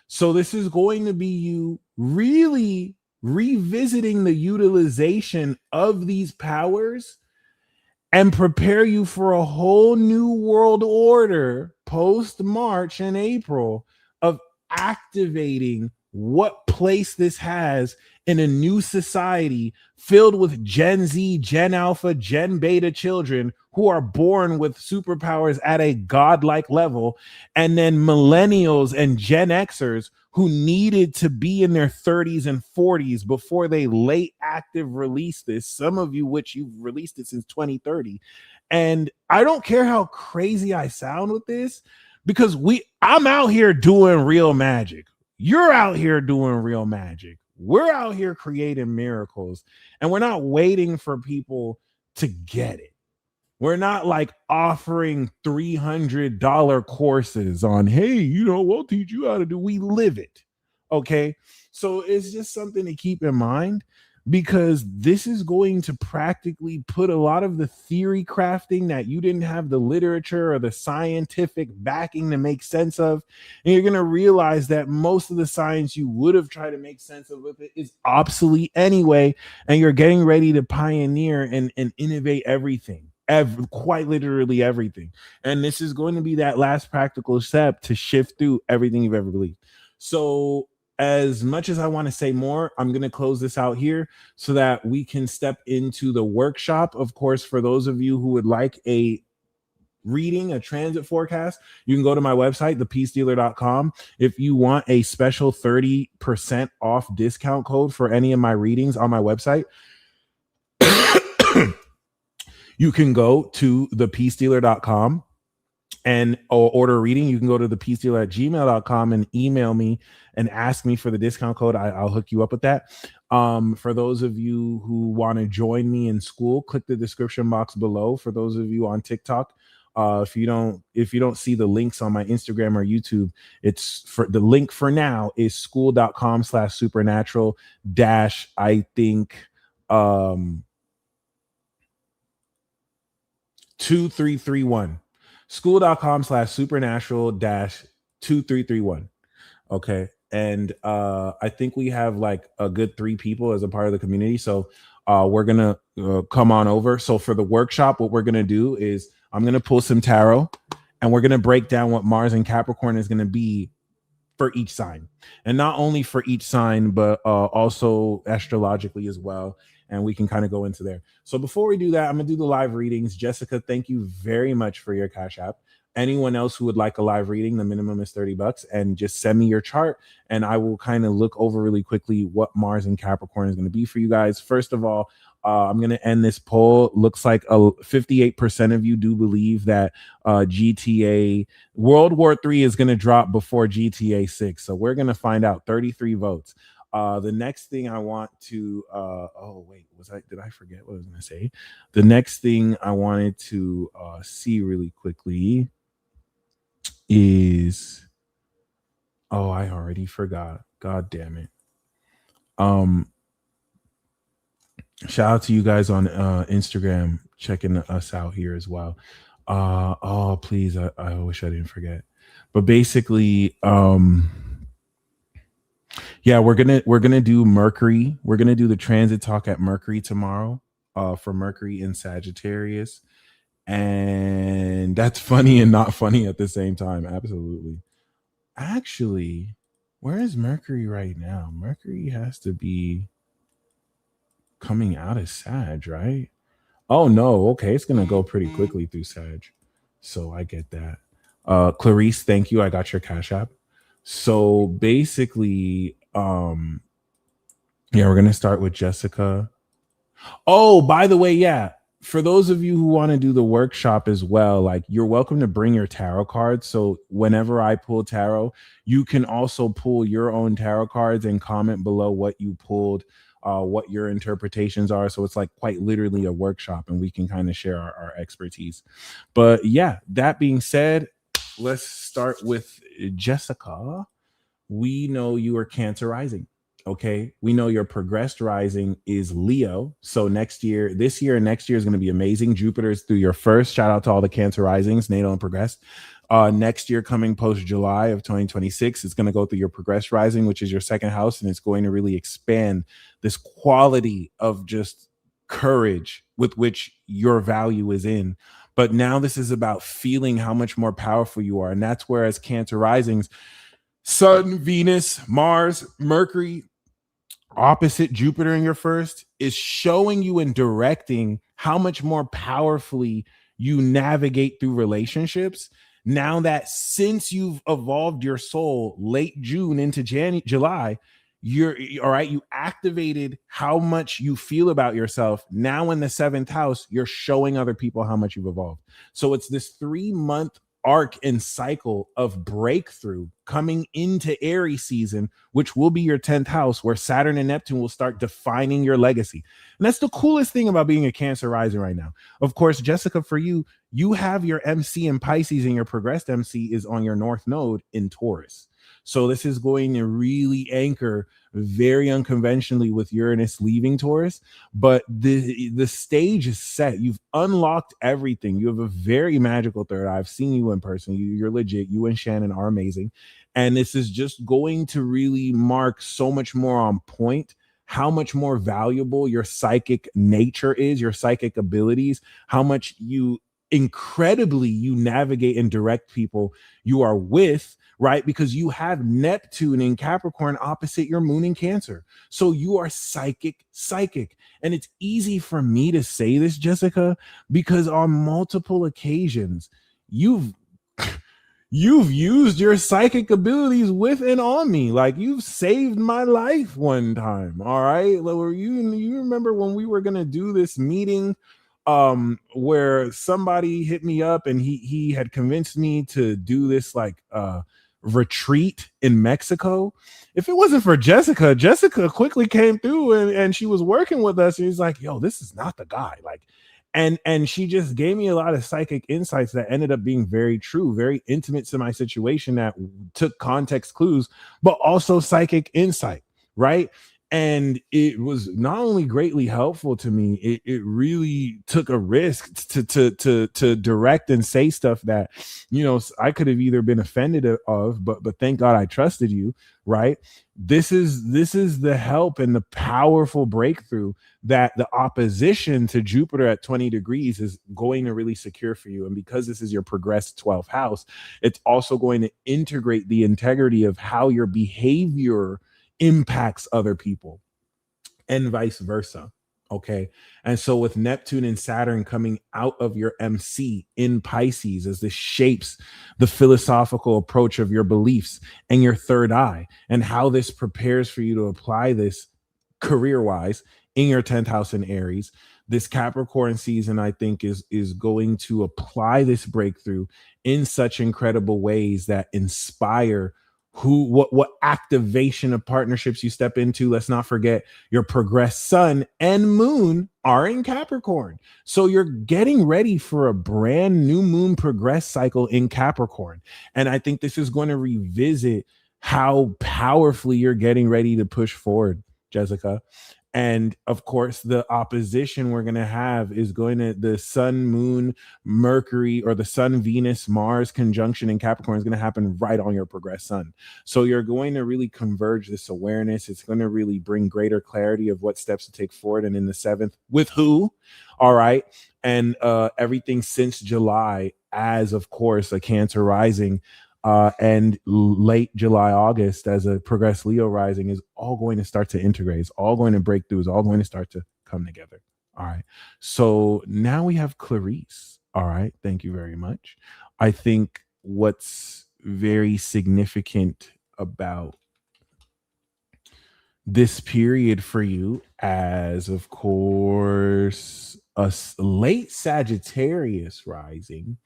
So this is going to be you really revisiting the utilization of these powers and prepare you for a whole new world order post March and April of activating what place this has in a new society filled with Gen Z, Gen Alpha, Gen Beta children who are born with superpowers at a godlike level, and then millennials and Gen Xers who needed to be in their 30s and 40s before they late active release this. Some of you, which you've released it since 2030. And I don't care how crazy I sound with this, because I'm out here doing real magic. You're out here doing real magic. We're out here creating miracles, and we're not waiting for people to get it. We're not like offering $300 courses on, hey, we'll teach you how to do. We live it. Okay. So it's just something to keep in mind, because this is going to practically put a lot of the theory crafting that you didn't have the literature or the scientific backing to make sense of. And you're going to realize that most of the science you would have tried to make sense of with it is obsolete anyway. And you're getting ready to pioneer and innovate everything. Quite literally everything. And this is going to be that last practical step to shift through everything you've ever believed. So as much as I want to say more, I'm going to close this out here so that we can step into the workshop. Of course, for those of you who would like a reading, a transit forecast, you can go to my website, thepeacedealer.com. If you want a special 30% off discount code for any of my readings on my website, you can go to thepeacedealer.com and order a reading. You can go to thepeacedealer@gmail.com and email me and ask me for the discount code. I'll hook you up with that. For those of you who want to join me in school, click the description box below. For those of you on TikTok, if you don't see the links on my Instagram or YouTube, it's for the link for now is school.com/supernatural dash, I think, 2331. School.com/supernatural dash 2331. Okay. And I think we have like a good 3 people as a part of the community. So we're going to come on over. So for the workshop, what we're going to do is I'm going to pull some tarot and we're going to break down what Mars and Capricorn is going to be for each sign. And not only for each sign, but also astrologically as well. And we can kind of go into there. So before we do that, I'm going to do the live readings. Jessica, thank you very much for your Cash App. Anyone else who would like a live reading, the minimum is $30, and just send me your chart and I will kind of look over really quickly what Mars and Capricorn is going to be for you guys. First of all, I'm going to end this poll. Looks like 58% of you do believe that GTA World War III is going to drop before GTA 6. So we're going to find out. 33 votes. The next thing I want to did I forget what I was going to say? The next thing I wanted to see really quickly is, I already forgot. God damn it. Shout out to you guys on Instagram checking us out here as well. Oh please, I wish I didn't forget. But basically, yeah, we're gonna do Mercury. We're gonna do the transit talk at Mercury tomorrow. For Mercury in Sagittarius. And that's funny and not funny at the same time. Absolutely. Actually, where is Mercury right now? Mercury has to be coming out of Sag, right? Oh no, okay, it's gonna go pretty quickly through Sag. So I get that. Clarice, thank you. I got your Cash App. So basically, yeah, we're gonna start with Jessica. Oh, by the way, yeah. For those of you who want to do the workshop as well, like you're welcome to bring your tarot cards. So whenever I pull tarot, you can also pull your own tarot cards and comment below what you pulled, what your interpretations are. So it's like quite literally a workshop and we can kind of share our expertise. But yeah, that being said, let's start with Jessica. We know you are Cancer rising. Okay. We know your progressed rising is Leo. So next year, this year and next year is going to be amazing. Jupiter is through your first. Shout out to all the Cancer risings, natal and progressed. Next year, coming post July of 2026, it's going to go through your progressed rising, which is your second house, and it's going to really expand this quality of just courage with which your value is in. But now this is about feeling how much more powerful you are. And that's where, as Cancer risings, Sun, Venus, Mars, Mercury, opposite Jupiter in your first, is showing you and directing how much more powerfully you navigate through relationships. Now that since you've evolved your soul late June into July, you're all right. You activated how much you feel about yourself. Now in the seventh house, you're showing other people how much you've evolved. So it's this 3 month arc and cycle of breakthrough coming into Aries season, which will be your 10th house, where Saturn and Neptune will start defining your legacy. And that's the coolest thing about being a Cancer rising right now. Of course, Jessica, for you, you have your MC in Pisces and your progressed MC is on your North Node in Taurus. So this is going to really anchor very unconventionally with Uranus leaving Taurus, but the stage is set. You've unlocked everything. You have a very magical third eye. I've seen you in person. You're legit. You and Shannon are amazing. And this is just going to really mark so much more on point how much more valuable your psychic nature is, your psychic abilities, how much you incredibly you navigate and direct people you are with, right? Because you have Neptune in Capricorn opposite your moon in Cancer. So you are psychic. And it's easy for me to say this, Jessica, because on multiple occasions, you've used your psychic abilities with and on me. Like you've saved my life one time. All right. Like, you remember when we were gonna do this meeting where somebody hit me up and he had convinced me to do this like retreat in Mexico. If it wasn't for Jessica quickly came through and she was working with us and he's like, yo, this is not the guy. Like, and she just gave me a lot of psychic insights that ended up being very true, very intimate to my situation, that took context clues, but also psychic insight, right? And it was not only greatly helpful to me, it really took a risk to direct and say stuff that, you know, I could have either been offended of, but thank God I trusted you, right? This is the help and the powerful breakthrough that the opposition to Jupiter at 20 degrees is going to really secure for you. And because this is your progressed 12th house, it's also going to integrate the integrity of how your behavior impacts other people and vice versa. Okay. And so with Neptune and Saturn coming out of your MC in Pisces, as this shapes the philosophical approach of your beliefs and your third eye, and how this prepares for you to apply this career wise in your 10th house in Aries, this Capricorn season, I think, is going to apply this breakthrough in such incredible ways that inspire what activation of partnerships you step into. Let's not forget your progressed sun and moon are in Capricorn. So you're getting ready for a brand new moon progress cycle in Capricorn. And I think this is going to revisit how powerfully you're getting ready to push forward, Jessica. And of course, the opposition we're going to have is going to the Sun, Moon, Mercury, or the Sun, Venus, Mars conjunction in Capricorn is going to happen right on your progressed Sun. So you're going to really converge this awareness. It's going to really bring greater clarity of what steps to take forward. And in the seventh, with who? All right. And everything since July, as of course, a Cancer rising and late July, August as a progressed Leo rising is all going to start to integrate. It's all going to break through. It's all going to start to come together. All right. So now we have Clarice. All right. Thank you very much. I think what's very significant about this period for you, as of course, late Sagittarius rising,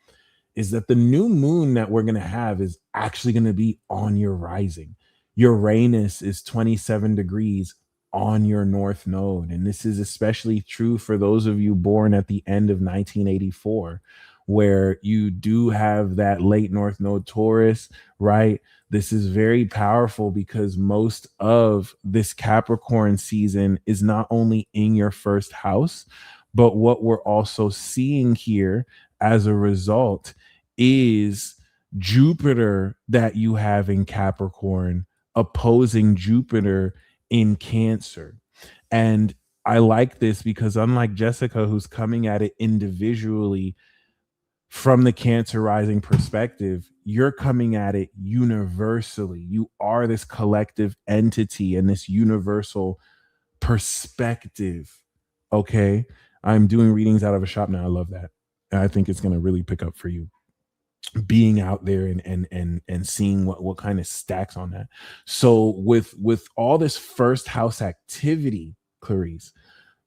is that the new moon that we're going to have is actually going to be on your rising. Uranus is 27 degrees on your north node. And this is especially true for those of you born at the end of 1984, where you do have that late north node Taurus, right? This is very powerful because most of this Capricorn season is not only in your first house, but what we're also seeing here as a result is Jupiter that you have in Capricorn opposing Jupiter in Cancer. And I like this because unlike Jessica, who's coming at it individually from the Cancer rising perspective, you're coming at it universally. You are this collective entity and this universal perspective. Okay. I'm doing readings out of a shop now. I love that. And I think it's going to really pick up for you being out there and seeing what kind of stacks on that. So with all this first house activity, Clarice,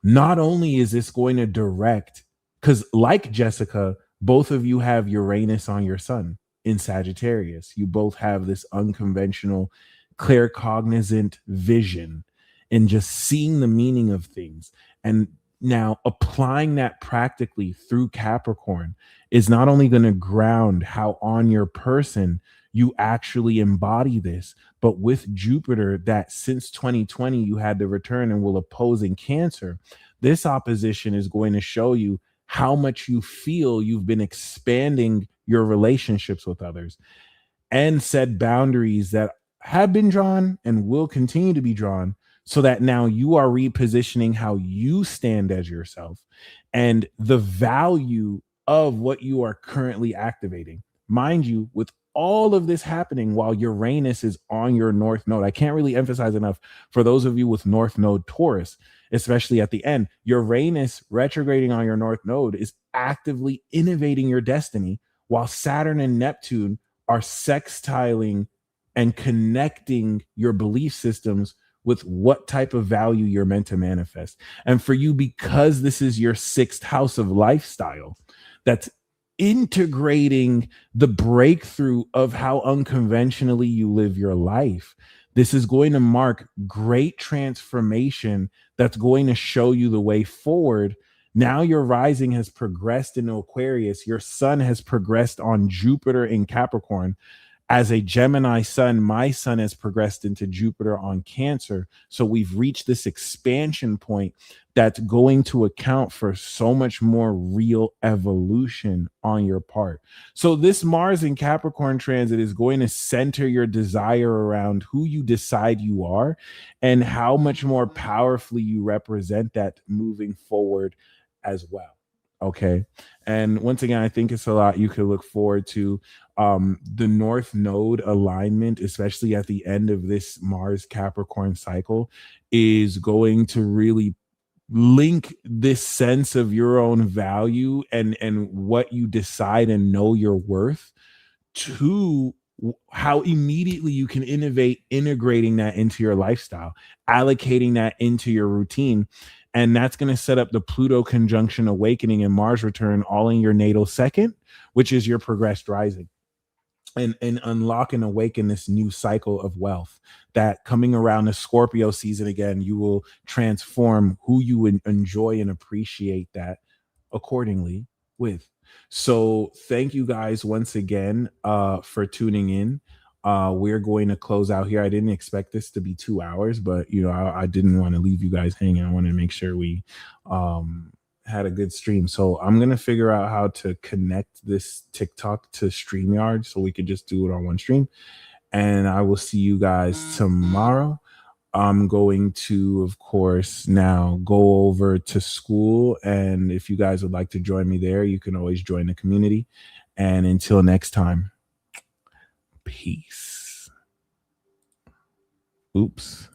not only is this going to direct, because like Jessica, both of you have Uranus on your sun in Sagittarius. You both have this unconventional, claircognizant vision and just seeing the meaning of things. And now applying that practically through Capricorn is not only going to ground how on your person you actually embody this, but with Jupiter that since 2020 you had to return and will oppose in Cancer, this opposition is going to show you how much you feel you've been expanding your relationships with others and set boundaries that have been drawn and will continue to be drawn, so that now you are repositioning how you stand as yourself and the value of what you are currently activating. Mind you, with all of this happening while Uranus is on your north node, I can't really emphasize enough for those of you with north node Taurus, especially at the end, Uranus retrograding on your north node is actively innovating your destiny, while Saturn and Neptune are sextiling and connecting your belief systems with what type of value you're meant to manifest. And for you, because this is your sixth house of lifestyle, that's integrating the breakthrough of how unconventionally you live your life. This is going to mark great transformation that's going to show you the way forward. Now your rising has progressed into Aquarius. Your sun has progressed on Jupiter in Capricorn. As a Gemini sun, my sun has progressed into Jupiter on Cancer. So we've reached this expansion point that's going to account for so much more real evolution on your part. So this Mars in Capricorn transit is going to center your desire around who you decide you are and how much more powerfully you represent that moving forward as well. Okay. And once again, I think it's a lot you could look forward to. The North Node alignment, especially at the end of this Mars Capricorn cycle, is going to really link this sense of your own value and what you decide and know your worth to how immediately you can innovate, integrating that into your lifestyle, allocating that into your routine. And that's going to set up the Pluto conjunction awakening and Mars return all in your natal second, which is your progressed rising. And unlock and awaken this new cycle of wealth that coming around the Scorpio season again, you will transform who you enjoy and appreciate that accordingly with. So thank you guys once again for tuning in. We're going to close out here. I didn't expect this to be 2 hours, but I didn't want to leave you guys hanging. I wanted to make sure we had a good stream. So I'm gonna figure out how to connect this TikTok to StreamYard so we could just do it on one stream. And I will see you guys tomorrow. I'm going to, of course, now go over to school. And if you guys would like to join me there, you can always join the community. And until next time, peace. Oops.